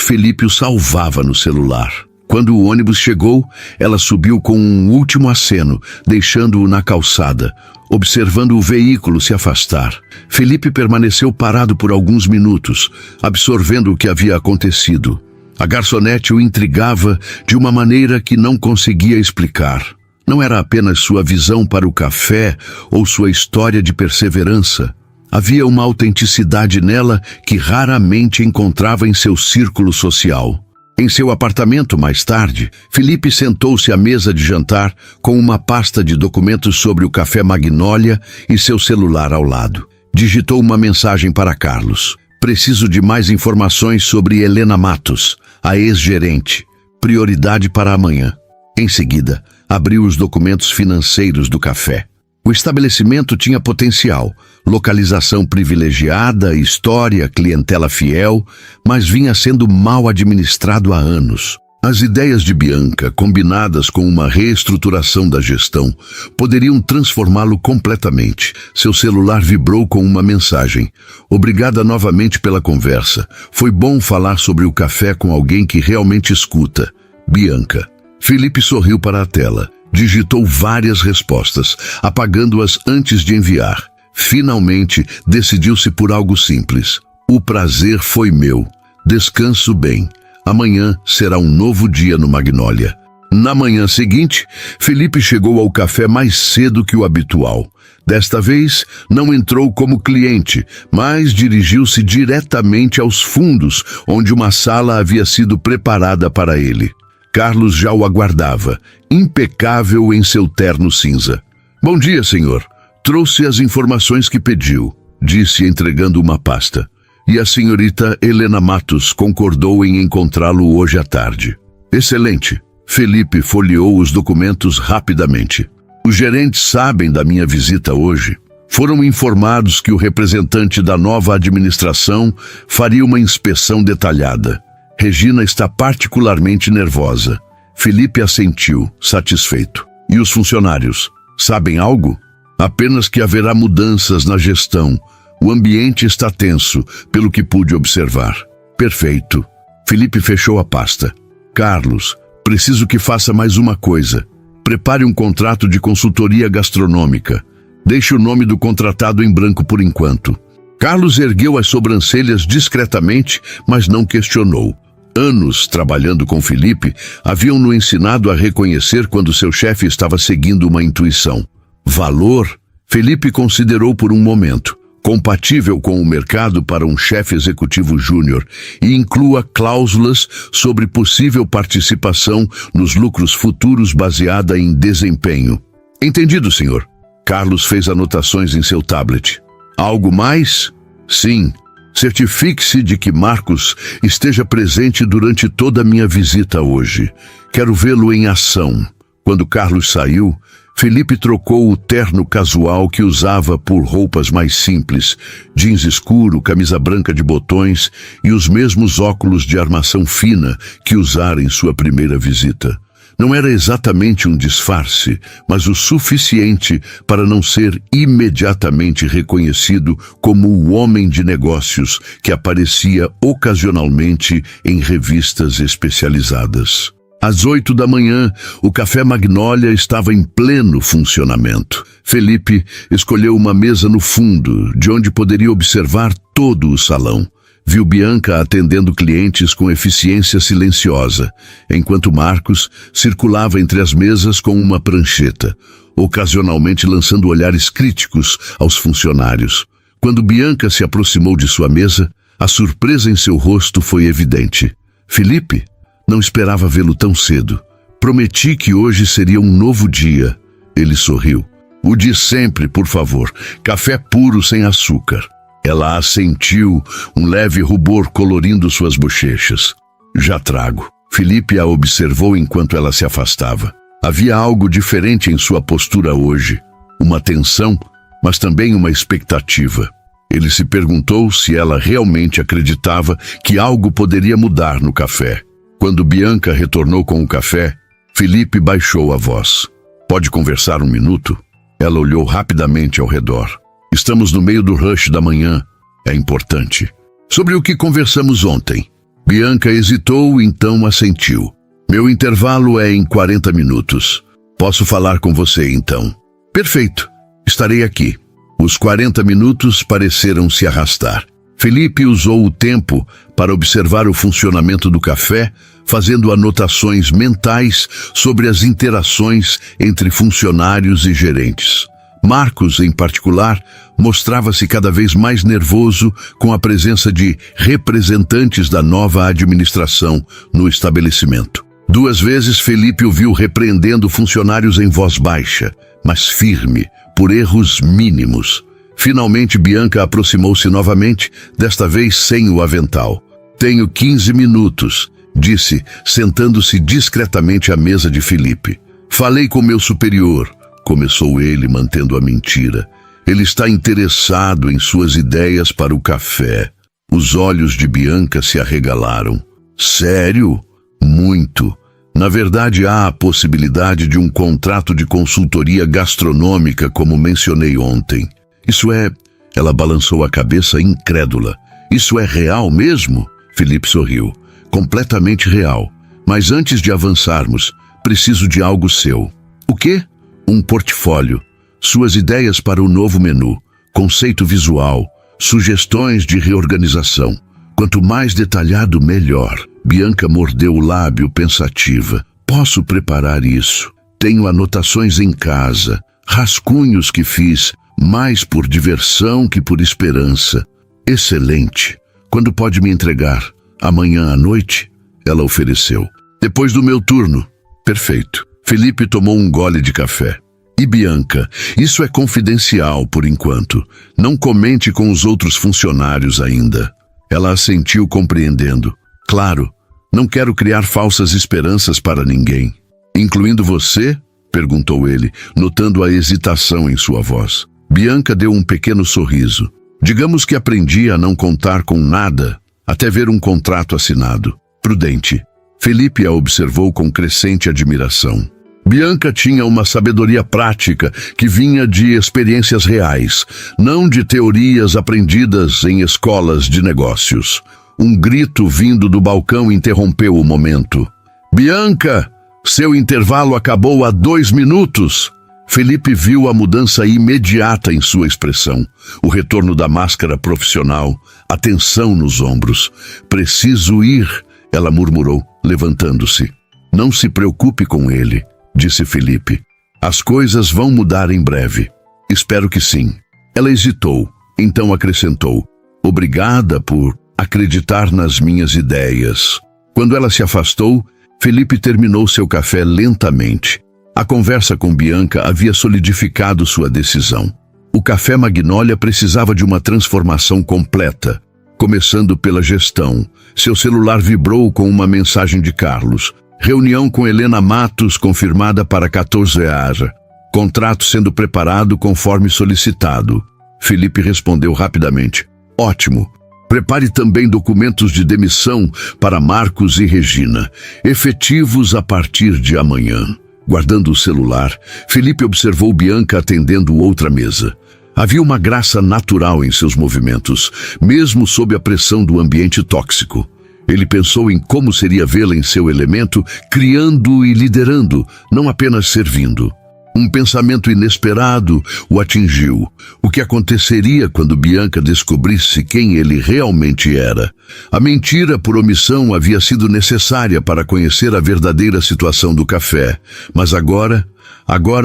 Felipe o salvava no celular. Quando o ônibus chegou, ela subiu com um último aceno, deixando-o na calçada, observando o veículo se afastar. Felipe permaneceu parado por alguns minutos, absorvendo o que havia acontecido. A garçonete o intrigava de uma maneira que não conseguia explicar. Não era apenas sua visão para o café ou sua história de perseverança. Havia uma autenticidade nela que raramente encontrava em seu círculo social. Em seu apartamento, mais tarde, Felipe sentou-se à mesa de jantar com uma pasta de documentos sobre o café Magnólia e seu celular ao lado. Digitou uma mensagem para Carlos. Preciso de mais informações sobre Helena Matos, a ex-gerente. Prioridade para amanhã. Em seguida, abriu os documentos financeiros do café. O estabelecimento tinha potencial, localização privilegiada, história, clientela fiel, mas vinha sendo mal administrado há anos. As ideias de Bianca, combinadas com uma reestruturação da gestão, poderiam transformá-lo completamente. Seu celular vibrou com uma mensagem. Obrigada novamente pela conversa. Foi bom falar sobre o café com alguém que realmente escuta. Bianca. Felipe sorriu para a tela. Digitou várias respostas, apagando-as antes de enviar. Finalmente, decidiu-se por algo simples. O prazer foi meu. Descanso bem. Amanhã será um novo dia no Magnólia. Na manhã seguinte, Felipe chegou ao café mais cedo que o habitual. Desta vez, não entrou como cliente, mas dirigiu-se diretamente aos fundos, onde uma sala havia sido preparada para ele. Carlos já o aguardava, impecável em seu terno cinza. Bom dia, senhor. Trouxe as informações que pediu, disse entregando uma pasta. E a senhorita Helena Matos concordou em encontrá-lo hoje à tarde. Excelente. Felipe folheou os documentos rapidamente. Os gerentes sabem da minha visita hoje. Foram informados que o representante da nova administração faria uma inspeção detalhada. Regina está particularmente nervosa. Felipe assentiu, satisfeito. E os funcionários? Sabem algo? Apenas que haverá mudanças na gestão. O ambiente está tenso, pelo que pude observar. Perfeito. Felipe fechou a pasta. Carlos, preciso que faça mais uma coisa. Prepare um contrato de consultoria gastronômica. Deixe o nome do contratado em branco por enquanto. Carlos ergueu as sobrancelhas discretamente, mas não questionou. Anos trabalhando com Felipe haviam-no ensinado a reconhecer quando seu chefe estava seguindo uma intuição. Valor, Felipe considerou por um momento, compatível com o mercado para um chefe executivo júnior e inclua cláusulas sobre possível participação nos lucros futuros baseada em desempenho. Entendido, senhor. Carlos fez anotações em seu tablet. Algo mais? Sim. Certifique-se de que Marcos esteja presente durante toda a minha visita hoje. Quero vê-lo em ação. Quando Carlos saiu, Felipe trocou o terno casual que usava por roupas mais simples, jeans escuro, camisa branca de botões e os mesmos óculos de armação fina que usara em sua primeira visita. Não era exatamente um disfarce, mas o suficiente para não ser imediatamente reconhecido como o homem de negócios que aparecia ocasionalmente em revistas especializadas. Às 8 da manhã, o café Magnólia estava em pleno funcionamento. Felipe escolheu uma mesa no fundo, de onde poderia observar todo o salão. Viu Bianca atendendo clientes com eficiência silenciosa, enquanto Marcos circulava entre as mesas com uma prancheta, ocasionalmente lançando olhares críticos aos funcionários. Quando Bianca se aproximou de sua mesa, a surpresa em seu rosto foi evidente. Felipe? Não esperava vê-lo tão cedo. Prometi que hoje seria um novo dia. Ele sorriu. O de sempre, por favor. Café puro sem açúcar. Ela assentiu, um leve rubor colorindo suas bochechas. Já trago. Felipe a observou enquanto ela se afastava. Havia algo diferente em sua postura hoje. Uma tensão, mas também uma expectativa. Ele se perguntou se ela realmente acreditava que algo poderia mudar no café. Quando Bianca retornou com o café, Felipe baixou a voz. Pode conversar um minuto? Ela olhou rapidamente ao redor. Estamos no meio do rush da manhã. É importante. Sobre o que conversamos ontem. Bianca hesitou, então assentiu. Meu intervalo é em 40 minutos. Posso falar com você então? Perfeito. Estarei aqui. Os 40 minutos pareceram se arrastar. Felipe usou o tempo para observar o funcionamento do café, fazendo anotações mentais sobre as interações entre funcionários e gerentes. Marcos, em particular, mostrava-se cada vez mais nervoso com a presença de representantes da nova administração no estabelecimento. 2 vezes Felipe o viu repreendendo funcionários em voz baixa, mas firme, por erros mínimos. Finalmente, Bianca aproximou-se novamente, desta vez sem o avental. Tenho 15 minutos, disse, sentando-se discretamente à mesa de Felipe. Falei com meu superior, começou ele, mantendo a mentira. Ele está interessado em suas ideias para o café. Os olhos de Bianca se arregalaram. Sério? Muito. Na verdade, há a possibilidade de um contrato de consultoria gastronômica, como mencionei ontem. Isso é... Ela balançou a cabeça incrédula. Isso é real mesmo? Felipe sorriu. Completamente real. Mas antes de avançarmos, preciso de algo seu. O quê? Um portfólio. Suas ideias para o novo menu. Conceito visual. Sugestões de reorganização. Quanto mais detalhado, melhor. Bianca mordeu o lábio pensativa. Posso preparar isso. Tenho anotações em casa. Rascunhos que fiz, mais por diversão que por esperança. Excelente. Quando pode me entregar? Amanhã à noite? Ela ofereceu. Depois do meu turno. Perfeito. Felipe tomou um gole de café. E Bianca, isso é confidencial por enquanto. Não comente com os outros funcionários ainda. Ela assentiu compreendendo. Claro, não quero criar falsas esperanças para ninguém. Incluindo você? Perguntou ele, notando a hesitação em sua voz. Bianca deu um pequeno sorriso. Digamos que aprendi a não contar com nada, até ver um contrato assinado. Prudente. Felipe a observou com crescente admiração. Bianca tinha uma sabedoria prática que vinha de experiências reais, não de teorias aprendidas em escolas de negócios. Um grito vindo do balcão interrompeu o momento. Bianca, seu intervalo acabou há 2 minutos. Felipe viu a mudança imediata em sua expressão, o retorno da máscara profissional, a tensão nos ombros. Preciso ir, ela murmurou, levantando-se. Não se preocupe com ele, disse Felipe. As coisas vão mudar em breve. Espero que sim. Ela hesitou, então acrescentou. Obrigada por acreditar nas minhas ideias. Quando ela se afastou, Felipe terminou seu café lentamente. A conversa com Bianca havia solidificado sua decisão. O Café Magnólia precisava de uma transformação completa, começando pela gestão. Seu celular vibrou com uma mensagem de Carlos. Reunião com Helena Matos confirmada para 14h. Contrato sendo preparado conforme solicitado. Felipe respondeu rapidamente. Ótimo. Prepare também documentos de demissão para Marcos e Regina, efetivos a partir de amanhã. Guardando o celular, Felipe observou Bianca atendendo outra mesa. Havia uma graça natural em seus movimentos, mesmo sob a pressão do ambiente tóxico. Ele pensou em como seria vê-la em seu elemento, criando e liderando, não apenas servindo. Um pensamento inesperado o atingiu. O que aconteceria quando Bianca descobrisse quem ele realmente era? A mentira por omissão havia sido necessária para conhecer a verdadeira situação do café. Mas agora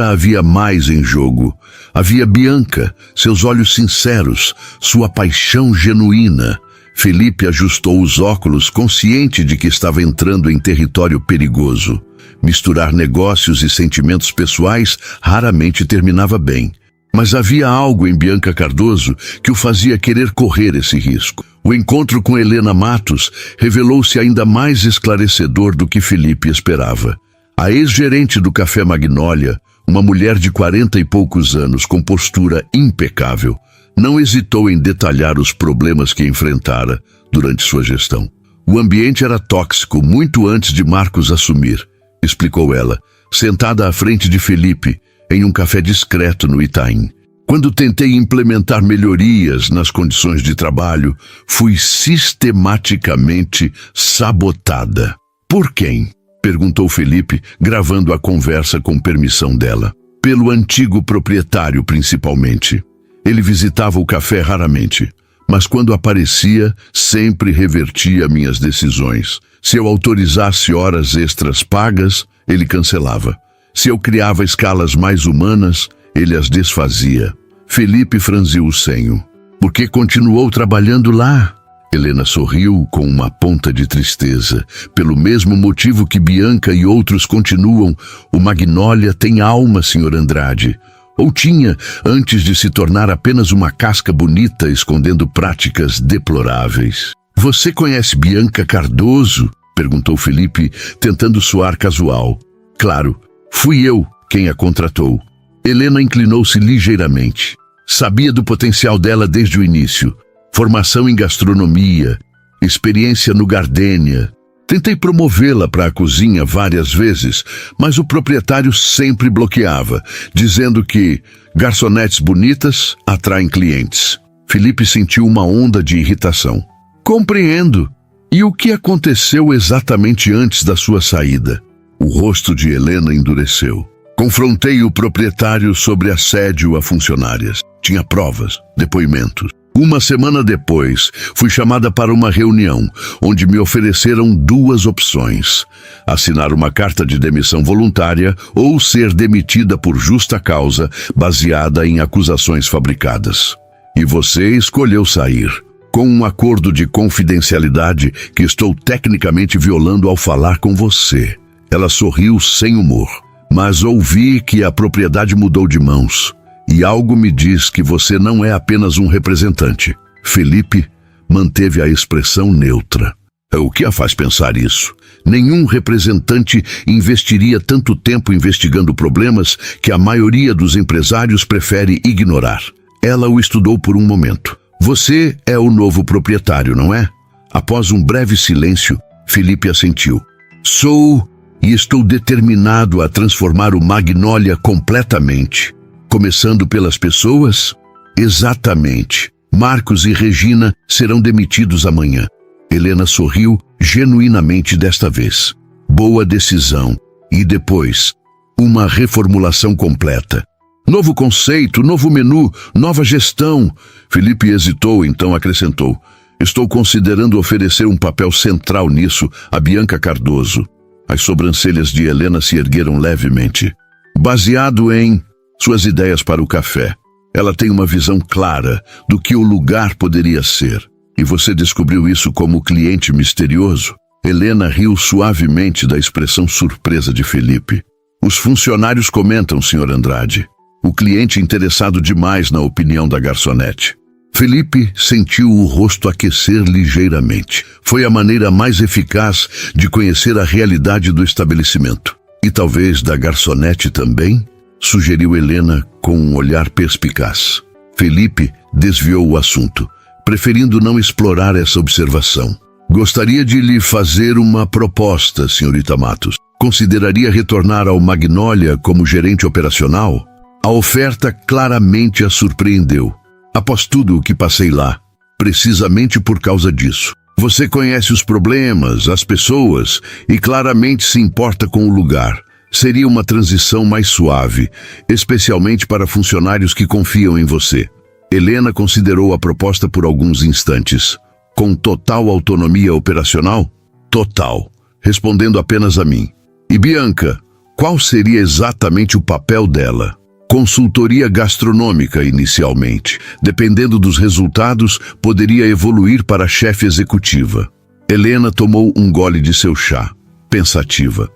havia mais em jogo. Havia Bianca, seus olhos sinceros, sua paixão genuína. Felipe ajustou os óculos, consciente de que estava entrando em território perigoso. Misturar negócios e sentimentos pessoais raramente terminava bem. Mas havia algo em Bianca Cardoso que o fazia querer correr esse risco. O encontro com Helena Matos revelou-se ainda mais esclarecedor do que Felipe esperava. A ex-gerente do Café Magnólia, uma mulher de 40 e poucos anos com postura impecável, não hesitou em detalhar os problemas que enfrentara durante sua gestão. O ambiente era tóxico muito antes de Marcos assumir, explicou ela, sentada à frente de Felipe, em um café discreto no Itaim. Quando tentei implementar melhorias nas condições de trabalho, fui sistematicamente sabotada. Por quem? Perguntou Felipe, gravando a conversa com permissão dela. Pelo antigo proprietário, principalmente. Ele visitava o café raramente, mas quando aparecia, sempre revertia minhas decisões. Se eu autorizasse horas extras pagas, ele cancelava. Se eu criava escalas mais humanas, ele as desfazia. Felipe franziu o senho. Por que continuou trabalhando lá? Helena sorriu com uma ponta de tristeza. Pelo mesmo motivo que Bianca e outros continuam, o Magnólia tem alma, Sr. Andrade. Ou tinha, antes de se tornar apenas uma casca bonita escondendo práticas deploráveis. Você conhece Bianca Cardoso? Perguntou Felipe, tentando soar casual. Claro, fui eu quem a contratou. Helena inclinou-se ligeiramente. Sabia do potencial dela desde o início. Formação em gastronomia, experiência no Gardênia. Tentei promovê-la para a cozinha várias vezes, mas o proprietário sempre bloqueava, dizendo que garçonetes bonitas atraem clientes. Felipe sentiu uma onda de irritação. Compreendo. E o que aconteceu exatamente antes da sua saída? O rosto de Helena endureceu. Confrontei o proprietário sobre assédio a funcionárias. Tinha provas, depoimentos. Uma semana depois, fui chamada para uma reunião, onde me ofereceram duas opções: assinar uma carta de demissão voluntária ou ser demitida por justa causa, baseada em acusações fabricadas. E você escolheu sair, com um acordo de confidencialidade que estou tecnicamente violando ao falar com você. Ela sorriu sem humor, mas ouvi que a propriedade mudou de mãos. E algo me diz que você não é apenas um representante. Felipe manteve a expressão neutra. O que a faz pensar isso? Nenhum representante investiria tanto tempo investigando problemas que a maioria dos empresários prefere ignorar. Ela o estudou por um momento. Você é o novo proprietário, não é? Após um breve silêncio, Felipe assentiu. Sou, e estou determinado a transformar o Magnólia completamente. Começando pelas pessoas? Exatamente. Marcos e Regina serão demitidos amanhã. Helena sorriu genuinamente desta vez. Boa decisão. E depois, uma reformulação completa. Novo conceito, novo menu, nova gestão. Felipe hesitou, então acrescentou. Estou considerando oferecer um papel central nisso a Bianca Cardoso. As sobrancelhas de Helena se ergueram levemente. Baseado em suas ideias para o café. Ela tem uma visão clara do que o lugar poderia ser. E você descobriu isso como cliente misterioso? Helena riu suavemente da expressão surpresa de Felipe. Os funcionários comentam, Sr. Andrade. O cliente interessado demais na opinião da garçonete. Felipe sentiu o rosto aquecer ligeiramente. Foi a maneira mais eficaz de conhecer a realidade do estabelecimento. E talvez da garçonete também? Sugeriu Helena com um olhar perspicaz. Felipe desviou o assunto, preferindo não explorar essa observação. Gostaria de lhe fazer uma proposta, senhorita Matos. Consideraria retornar ao Magnólia como gerente operacional? A oferta claramente a surpreendeu. Após tudo o que passei lá, precisamente por causa disso. Você conhece os problemas, as pessoas e claramente se importa com o lugar. Seria uma transição mais suave, especialmente para funcionários que confiam em você. Helena considerou a proposta por alguns instantes. Com total autonomia operacional? Total, respondendo apenas a mim. E Bianca, qual seria exatamente o papel dela? Consultoria gastronômica inicialmente. Dependendo dos resultados, poderia evoluir para chefe executiva. Helena tomou um gole de seu chá, pensativa.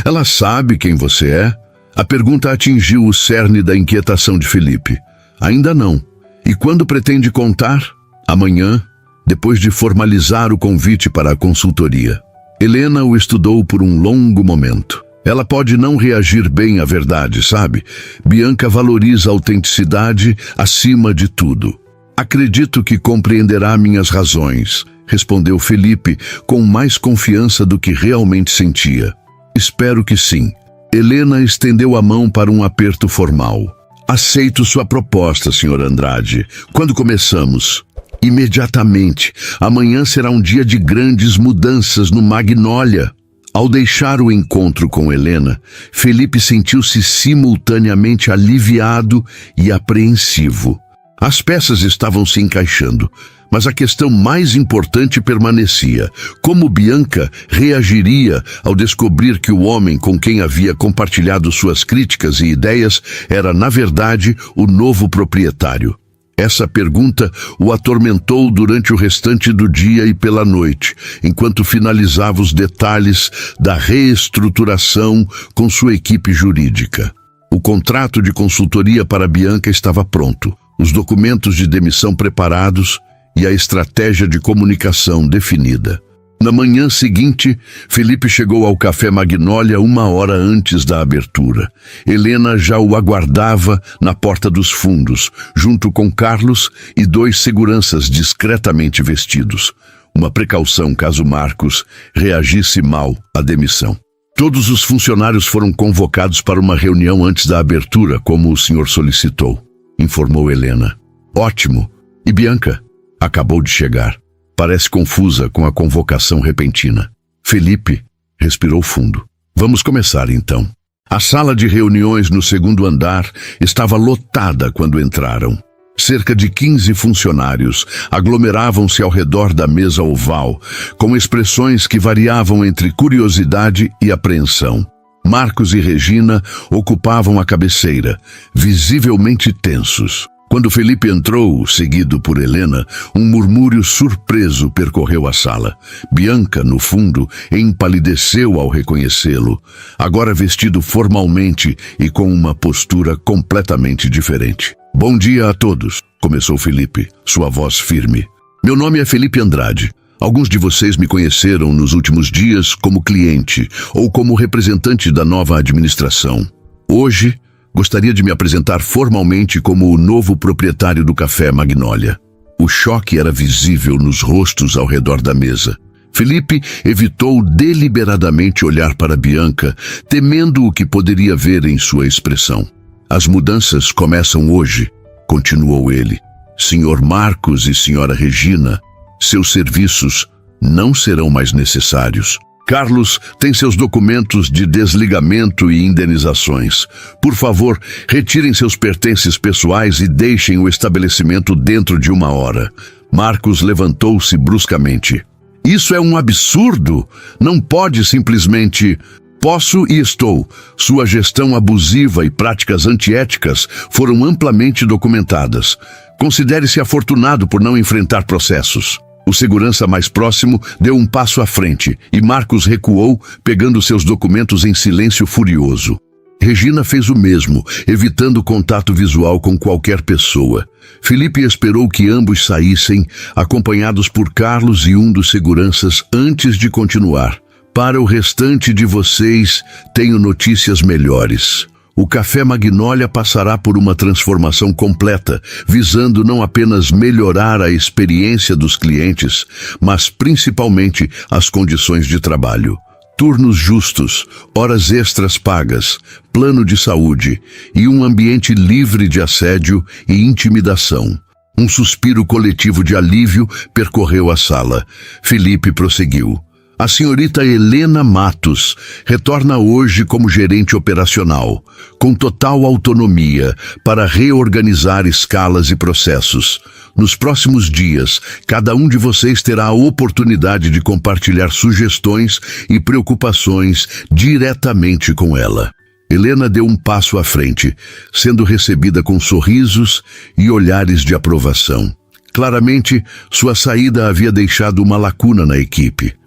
Ela sabe quem você é? A pergunta atingiu o cerne da inquietação de Felipe. Ainda não. E quando pretende contar? Amanhã, depois de formalizar o convite para a consultoria. Helena o estudou por um longo momento. Ela pode não reagir bem à verdade, sabe? Bianca valoriza a autenticidade acima de tudo. Acredito que compreenderá minhas razões, respondeu Felipe com mais confiança do que realmente sentia. Espero que sim. Helena estendeu a mão para um aperto formal. Aceito sua proposta, Sr. Andrade. Quando começamos? Imediatamente. Amanhã será um dia de grandes mudanças no Magnólia. Ao deixar o encontro com Helena, Felipe sentiu-se simultaneamente aliviado e apreensivo. As peças estavam se encaixando, mas a questão mais importante permanecia: como Bianca reagiria ao descobrir que o homem com quem havia compartilhado suas críticas e ideias era, na verdade, o novo proprietário? Essa pergunta o atormentou durante o restante do dia e pela noite, enquanto finalizava os detalhes da reestruturação com sua equipe jurídica. O contrato de consultoria para Bianca estava pronto, os documentos de demissão preparados e a estratégia de comunicação definida. Na manhã seguinte, Felipe chegou ao Café Magnólia 1 hora antes da abertura. Helena já o aguardava na porta dos fundos, junto com Carlos e 2 seguranças discretamente vestidos. Uma precaução caso Marcos reagisse mal à demissão. Todos os funcionários foram convocados para uma reunião antes da abertura, como o senhor solicitou, informou Helena. Ótimo. E Bianca? Acabou de chegar. Parece confusa com a convocação repentina. Felipe respirou fundo. Vamos começar, então. A sala de reuniões no 2º andar estava lotada quando entraram. Cerca de 15 funcionários aglomeravam-se ao redor da mesa oval, com expressões que variavam entre curiosidade e apreensão. Marcos e Regina ocupavam a cabeceira, visivelmente tensos. Quando Felipe entrou, seguido por Helena, um murmúrio surpreso percorreu a sala. Bianca, no fundo, empalideceu ao reconhecê-lo, agora vestido formalmente e com uma postura completamente diferente. Bom dia a todos, começou Felipe, sua voz firme. Meu nome é Felipe Andrade. Alguns de vocês me conheceram nos últimos dias como cliente ou como representante da nova administração. Hoje, gostaria de me apresentar formalmente como o novo proprietário do Café Magnólia. O choque era visível nos rostos ao redor da mesa. Felipe evitou deliberadamente olhar para Bianca, temendo o que poderia ver em sua expressão. As mudanças começam hoje, continuou ele. Senhor Marcos e senhora Regina, seus serviços não serão mais necessários. Carlos tem seus documentos de desligamento e indenizações. Por favor, retirem seus pertences pessoais e deixem o estabelecimento dentro de 1 hora. Marcos levantou-se bruscamente. Isso é um absurdo! Não pode simplesmente... Posso e estou. Sua gestão abusiva e práticas antiéticas foram amplamente documentadas. Considere-se afortunado por não enfrentar processos. O segurança mais próximo deu um passo à frente e Marcos recuou, pegando seus documentos em silêncio furioso. Regina fez o mesmo, evitando contato visual com qualquer pessoa. Felipe esperou que ambos saíssem, acompanhados por Carlos e um dos seguranças, antes de continuar. Para o restante de vocês, tenho notícias melhores. O Café Magnólia passará por uma transformação completa, visando não apenas melhorar a experiência dos clientes, mas principalmente as condições de trabalho. Turnos justos, horas extras pagas, plano de saúde e um ambiente livre de assédio e intimidação. Um suspiro coletivo de alívio percorreu a sala. Felipe prosseguiu. A senhorita Helena Matos retorna hoje como gerente operacional, com total autonomia para reorganizar escalas e processos. Nos próximos dias, cada um de vocês terá a oportunidade de compartilhar sugestões e preocupações diretamente com ela. Helena deu um passo à frente, sendo recebida com sorrisos e olhares de aprovação. Claramente, sua saída havia deixado uma lacuna na equipe.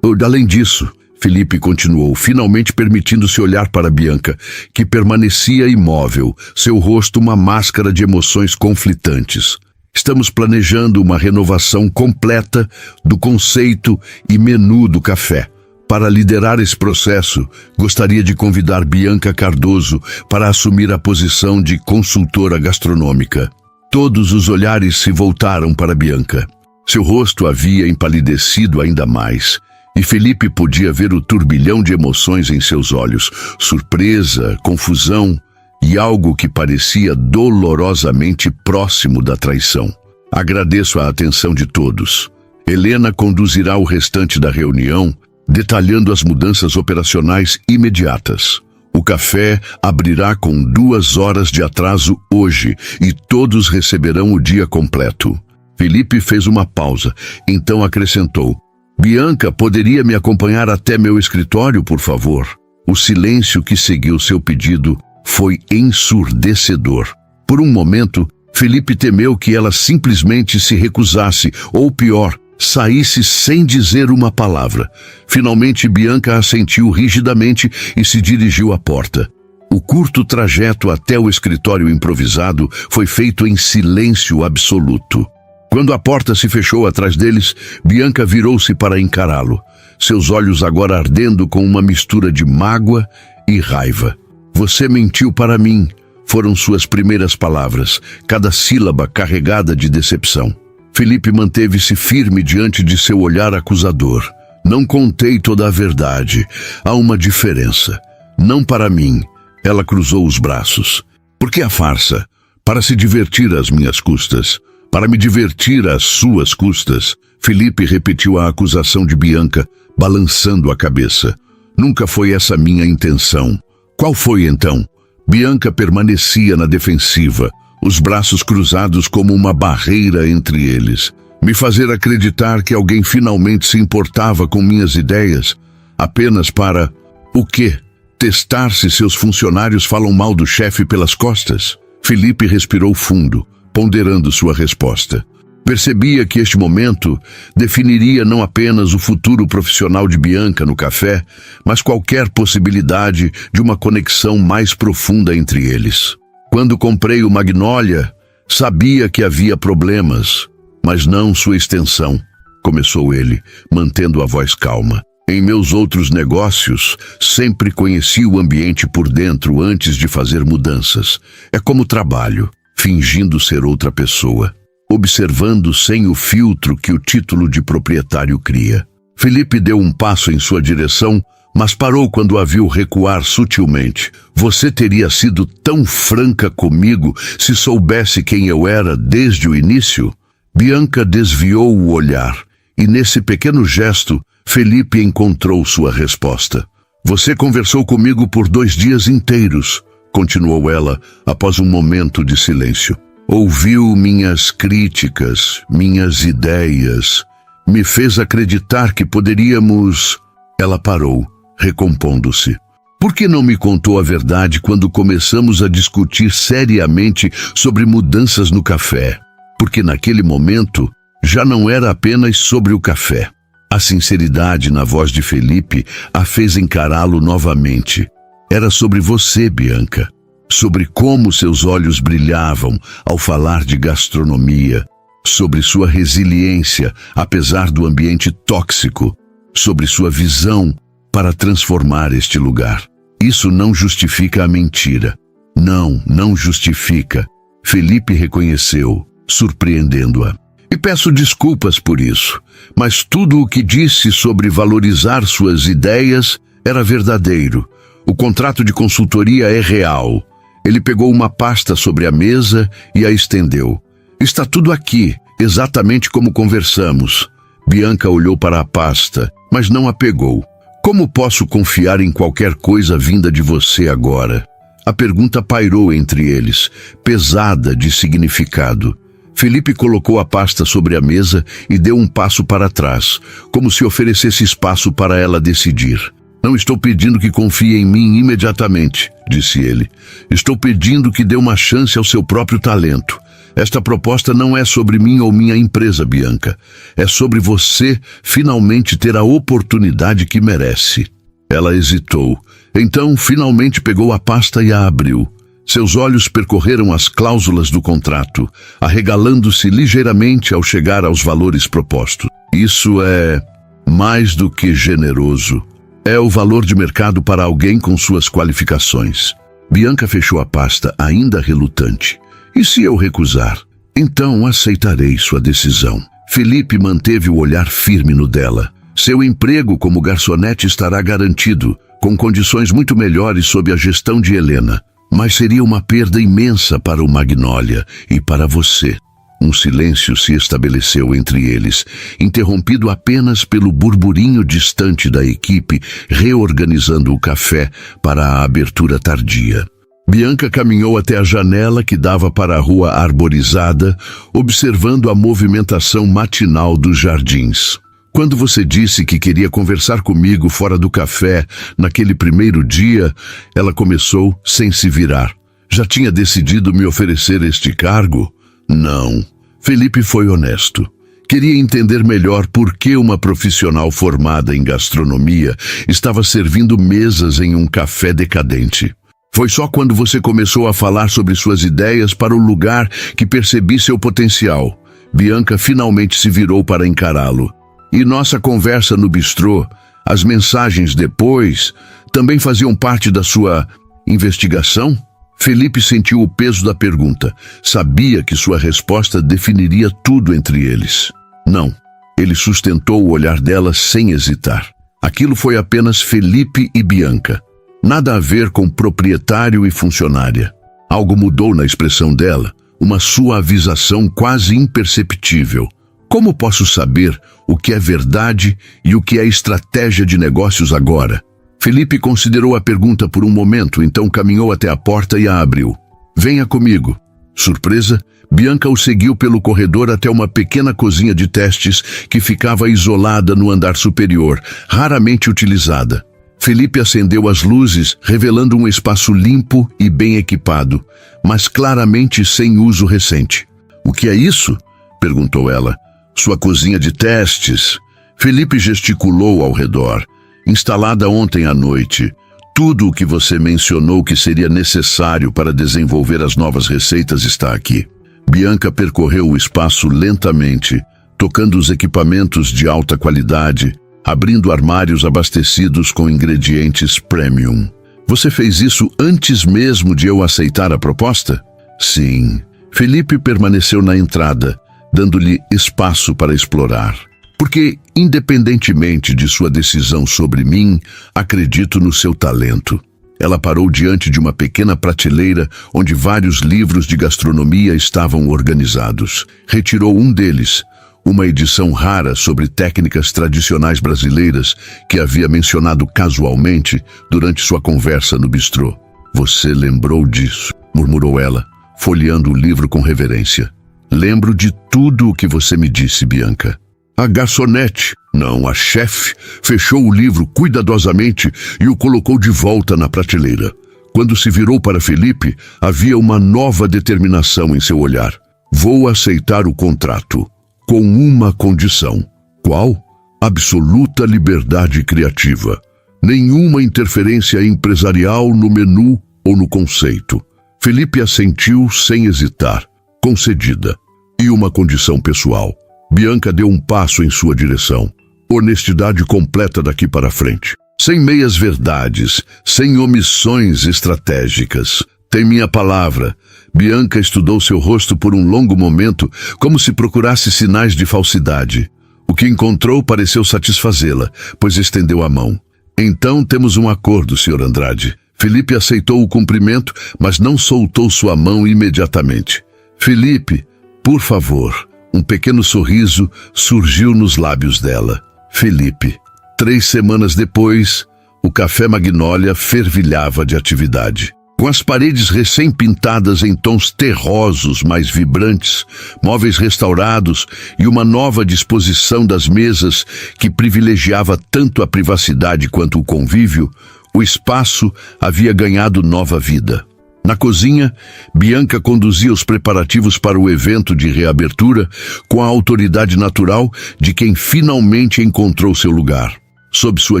Além disso, Felipe continuou, finalmente permitindo-se olhar para Bianca, que permanecia imóvel, seu rosto uma máscara de emoções conflitantes. Estamos planejando uma renovação completa do conceito e menu do café. Para liderar esse processo, gostaria de convidar Bianca Cardoso para assumir a posição de consultora gastronômica. Todos os olhares se voltaram para Bianca. Seu rosto havia empalidecido ainda mais. E Felipe podia ver o turbilhão de emoções em seus olhos, surpresa, confusão e algo que parecia dolorosamente próximo da traição. Agradeço a atenção de todos. Helena conduzirá o restante da reunião, detalhando as mudanças operacionais imediatas. O café abrirá com 2 horas de atraso hoje e todos receberão o dia completo. Felipe fez uma pausa, então acrescentou: Bianca, poderia me acompanhar até meu escritório, por favor? O silêncio que seguiu seu pedido foi ensurdecedor. Por um momento, Felipe temeu que ela simplesmente se recusasse, ou pior, saísse sem dizer uma palavra. Finalmente, Bianca assentiu rigidamente e se dirigiu à porta. O curto trajeto até o escritório improvisado foi feito em silêncio absoluto. Quando a porta se fechou atrás deles, Bianca virou-se para encará-lo, seus olhos agora ardendo com uma mistura de mágoa e raiva. Você mentiu para mim, foram suas primeiras palavras, cada sílaba carregada de decepção. Felipe manteve-se firme diante de seu olhar acusador. Não contei toda a verdade. Há uma diferença. Não para mim. Ela cruzou os braços. Por que a farsa? Para se divertir às minhas custas. Para me divertir às suas custas. Felipe repetiu a acusação de Bianca, balançando a cabeça. Nunca foi essa minha intenção. Qual foi então? Bianca permanecia na defensiva, os braços cruzados como uma barreira entre eles. Me fazer acreditar que alguém finalmente se importava com minhas ideias, apenas para... O quê? Testar se seus funcionários falam mal do chefe pelas costas? Felipe respirou fundo, ponderando sua resposta. Percebia que este momento definiria não apenas o futuro profissional de Bianca no café, mas qualquer possibilidade de uma conexão mais profunda entre eles. Quando comprei o Magnolia, sabia que havia problemas, mas não sua extensão, começou ele, mantendo a voz calma. Em meus outros negócios, sempre conheci o ambiente por dentro antes de fazer mudanças. É como trabalho, fingindo ser outra pessoa, observando sem o filtro que o título de proprietário cria. Felipe deu um passo em sua direção, mas parou quando a viu recuar sutilmente. Você teria sido tão franca comigo se soubesse quem eu era desde o início? Bianca desviou o olhar, e nesse pequeno gesto, Felipe encontrou sua resposta. Você conversou comigo por 2 dias inteiros, continuou ela após um momento de silêncio. Ouviu minhas críticas, minhas ideias, me fez acreditar que poderíamos... Ela parou, recompondo-se. Por que não me contou a verdade quando começamos a discutir seriamente sobre mudanças no café? Porque naquele momento já não era apenas sobre o café. A sinceridade na voz de Felipe a fez encará-lo novamente. Era sobre você, Bianca. Sobre como seus olhos brilhavam ao falar de gastronomia. Sobre sua resiliência, apesar do ambiente tóxico. Sobre sua visão para transformar este lugar. Isso não justifica a mentira. Não justifica. Felipe reconheceu, surpreendendo-a. E peço desculpas por isso, mas tudo o que disse sobre valorizar suas ideias era verdadeiro. O contrato de consultoria é real. Ele pegou uma pasta sobre a mesa e a estendeu. Está tudo aqui, exatamente como conversamos. Bianca olhou para a pasta, mas não a pegou. Como posso confiar em qualquer coisa vinda de você agora? A pergunta pairou entre eles, pesada de significado. Felipe colocou a pasta sobre a mesa e deu um passo para trás, como se oferecesse espaço para ela decidir. Não estou pedindo que confie em mim imediatamente, disse ele. Estou pedindo que dê uma chance ao seu próprio talento. Esta proposta não é sobre mim ou minha empresa, Bianca. É sobre você finalmente ter a oportunidade que merece. Ela hesitou. Então, finalmente pegou a pasta e a abriu. Seus olhos percorreram as cláusulas do contrato, arregalando-se ligeiramente ao chegar aos valores propostos. Isso é mais do que generoso. É o valor de mercado para alguém com suas qualificações. Bianca fechou a pasta, ainda relutante. E se eu recusar? Então aceitarei sua decisão. Felipe manteve o olhar firme no dela. Seu emprego como garçonete estará garantido, com condições muito melhores sob a gestão de Helena. Mas seria uma perda imensa para o Magnolia e para você. Um silêncio se estabeleceu entre eles, interrompido apenas pelo burburinho distante da equipe reorganizando o café para a abertura tardia. Bianca caminhou até a janela que dava para a rua arborizada, observando a movimentação matinal dos jardins. Quando você disse que queria conversar comigo fora do café, naquele primeiro dia, ela começou sem se virar. Já tinha decidido me oferecer este cargo? Não. Felipe foi honesto. Queria entender melhor por que uma profissional formada em gastronomia estava servindo mesas em um café decadente. Foi só quando você começou a falar sobre suas ideias para o lugar que percebi seu potencial. Bianca finalmente se virou para encará-lo. E nossa conversa no bistrô, as mensagens depois, também faziam parte da sua investigação? Felipe sentiu o peso da pergunta. Sabia que sua resposta definiria tudo entre eles. Não. Ele sustentou o olhar dela sem hesitar. Aquilo foi apenas Felipe e Bianca. Nada a ver com proprietário e funcionária. Algo mudou na expressão dela, uma suavização quase imperceptível. Como posso saber o que é verdade e o que é estratégia de negócios agora? Felipe considerou a pergunta por um momento, então caminhou até a porta e a abriu. Venha comigo. Surpresa, Bianca o seguiu pelo corredor até uma pequena cozinha de testes que ficava isolada no andar superior, raramente utilizada. Felipe acendeu as luzes, revelando um espaço limpo e bem equipado, mas claramente sem uso recente. O que é isso? Perguntou ela. Sua cozinha de testes. Felipe gesticulou ao redor. Instalada ontem à noite, tudo o que você mencionou que seria necessário para desenvolver as novas receitas está aqui. Bianca percorreu o espaço lentamente, tocando os equipamentos de alta qualidade, abrindo armários abastecidos com ingredientes premium. Você fez isso antes mesmo de eu aceitar a proposta? Sim. Felipe permaneceu na entrada, dando-lhe espaço para explorar. Porque, independentemente de sua decisão sobre mim, acredito no seu talento. Ela parou diante de uma pequena prateleira onde vários livros de gastronomia estavam organizados. Retirou um deles, uma edição rara sobre técnicas tradicionais brasileiras que havia mencionado casualmente durante sua conversa no bistrô. Você lembrou disso, murmurou ela, folheando o livro com reverência. Lembro de tudo o que você me disse, Bianca. A garçonete, não, a chefe, fechou o livro cuidadosamente e o colocou de volta na prateleira. Quando se virou para Felipe, havia uma nova determinação em seu olhar. Vou aceitar o contrato, com uma condição. Qual? Absoluta liberdade criativa. Nenhuma interferência empresarial no menu ou no conceito. Felipe assentiu sem hesitar. Concedida. E uma condição pessoal. Bianca deu um passo em sua direção. Honestidade completa daqui para frente. Sem meias-verdades, sem omissões estratégicas. Tem minha palavra. Bianca estudou seu rosto por um longo momento, como se procurasse sinais de falsidade. O que encontrou pareceu satisfazê-la, pois estendeu a mão. Então temos um acordo, Sr. Andrade. Felipe aceitou o cumprimento, mas não soltou sua mão imediatamente. Felipe, por favor. Um pequeno sorriso surgiu nos lábios dela. Felipe. 3 semanas depois, o Café Magnolia fervilhava de atividade. Com as paredes recém-pintadas em tons terrosos mais vibrantes, móveis restaurados e uma nova disposição das mesas que privilegiava tanto a privacidade quanto o convívio, o espaço havia ganhado nova vida. Na cozinha, Bianca conduzia os preparativos para o evento de reabertura com a autoridade natural de quem finalmente encontrou seu lugar. Sob sua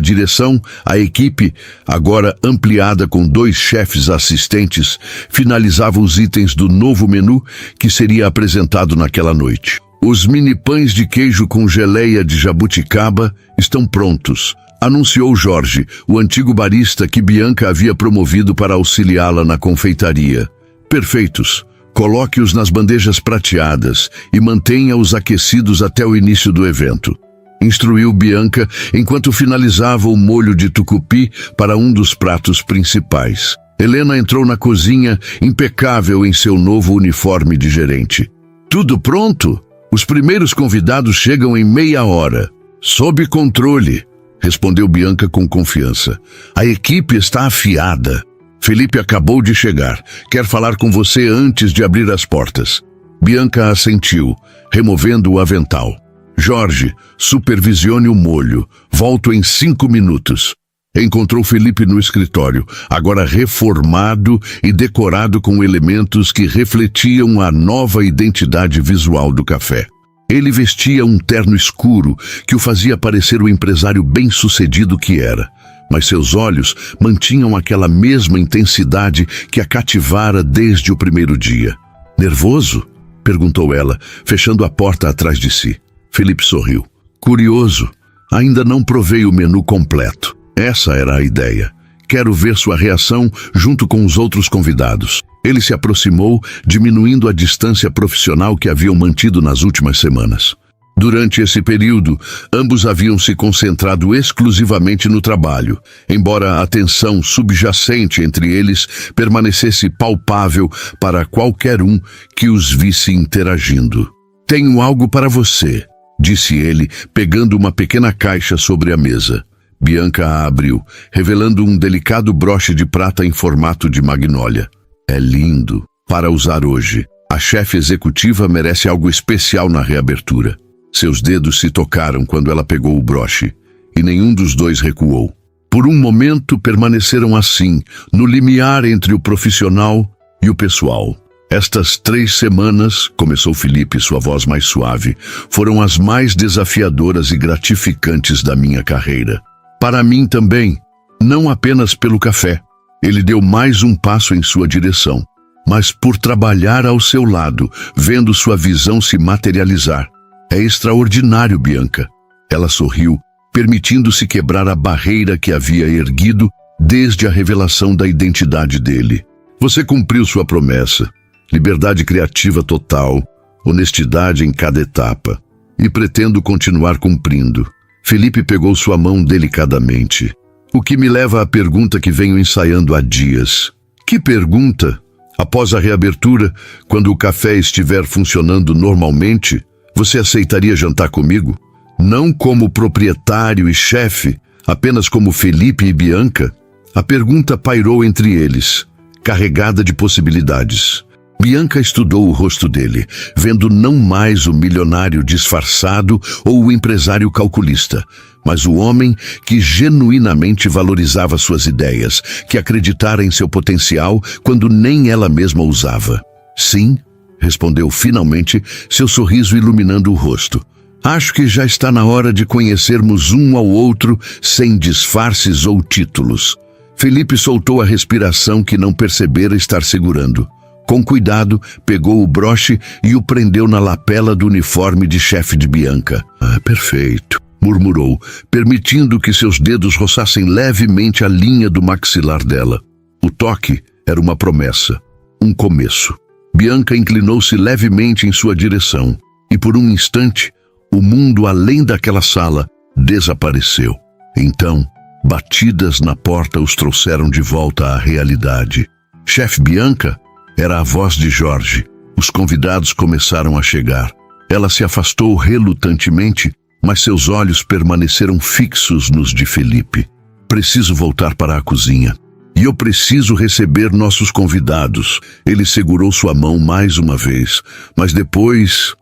direção, a equipe, agora ampliada com 2 chefes assistentes, finalizava os itens do novo menu que seria apresentado naquela noite. Os mini pães de queijo com geleia de jabuticaba estão prontos, anunciou Jorge, o antigo barista que Bianca havia promovido para auxiliá-la na confeitaria. Perfeitos. Coloque-os nas bandejas prateadas e mantenha-os aquecidos até o início do evento. instruiu Bianca enquanto finalizava o molho de tucupi para um dos pratos principais. Helena entrou na cozinha, impecável em seu novo uniforme de gerente. Tudo pronto? Os primeiros convidados chegam em meia hora. Sob controle, respondeu Bianca com confiança. A equipe está afiada. Felipe acabou de chegar. Quer falar com você antes de abrir as portas. Bianca assentiu, removendo o avental. Jorge, supervisione o molho. Volto em 5 minutos. Encontrou Felipe no escritório, agora reformado e decorado com elementos que refletiam a nova identidade visual do café. Ele vestia um terno escuro que o fazia parecer o empresário bem-sucedido que era, mas seus olhos mantinham aquela mesma intensidade que a cativara desde o primeiro dia. Nervoso? Perguntou ela, fechando a porta atrás de si. Felipe sorriu. Curioso, ainda não provei o menu completo. Essa era a ideia. Quero ver sua reação junto com os outros convidados. Ele se aproximou, diminuindo a distância profissional que haviam mantido nas últimas semanas. Durante esse período, ambos haviam se concentrado exclusivamente no trabalho, embora a tensão subjacente entre eles permanecesse palpável para qualquer um que os visse interagindo. Tenho algo para você, disse ele, pegando uma pequena caixa sobre a mesa. Bianca a abriu, revelando um delicado broche de prata em formato de magnólia. É lindo, para usar hoje. A chefe executiva merece algo especial na reabertura. Seus dedos se tocaram quando ela pegou o broche, e nenhum dos dois recuou. Por um momento permaneceram assim, no limiar entre o profissional e o pessoal. Estas 3 semanas, começou Felipe, sua voz mais suave, foram as mais desafiadoras e gratificantes da minha carreira. Para mim também, não apenas pelo café. Ele deu mais um passo em sua direção, mas por trabalhar ao seu lado, vendo sua visão se materializar. É extraordinário, Bianca. Ela sorriu, permitindo-se quebrar a barreira que havia erguido desde a revelação da identidade dele. Você cumpriu sua promessa. Liberdade criativa total, honestidade em cada etapa. E pretendo continuar cumprindo. Felipe pegou sua mão delicadamente. O que me leva à pergunta que venho ensaiando há dias. Que pergunta? Após a reabertura, quando o café estiver funcionando normalmente, você aceitaria jantar comigo? Não como proprietário e chefe, apenas como Felipe e Bianca? A pergunta pairou entre eles, carregada de possibilidades. Bianca estudou o rosto dele, vendo não mais o milionário disfarçado ou o empresário calculista, mas o homem que genuinamente valorizava suas ideias, que acreditara em seu potencial quando nem ela mesma usava. Sim, respondeu finalmente, seu sorriso iluminando o rosto. Acho que já está na hora de conhecermos um ao outro sem disfarces ou títulos. Felipe soltou a respiração que não percebera estar segurando. Com cuidado, pegou o broche e o prendeu na lapela do uniforme de chefe de Bianca. Perfeito, murmurou, permitindo que seus dedos roçassem levemente a linha do maxilar dela. O toque era uma promessa, um começo. Bianca inclinou-se levemente em sua direção, e por um instante, o mundo além daquela sala desapareceu. Então, batidas na porta os trouxeram de volta à realidade. Chefe Bianca? Era a voz de Jorge. Os convidados começaram a chegar. Ela se afastou relutantemente, mas seus olhos permaneceram fixos nos de Felipe. Preciso voltar para a cozinha. E eu preciso receber nossos convidados. Ele segurou sua mão mais uma vez. Mas depois,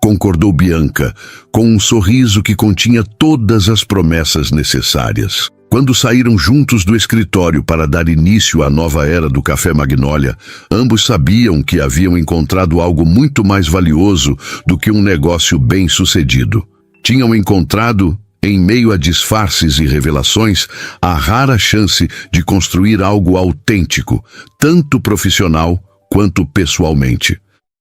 concordou Bianca, com um sorriso que continha todas as promessas necessárias. Quando saíram juntos do escritório para dar início à nova era do Café Magnólia, ambos sabiam que haviam encontrado algo muito mais valioso do que um negócio bem-sucedido. Tinham encontrado, em meio a disfarces e revelações, a rara chance de construir algo autêntico, tanto profissional quanto pessoalmente.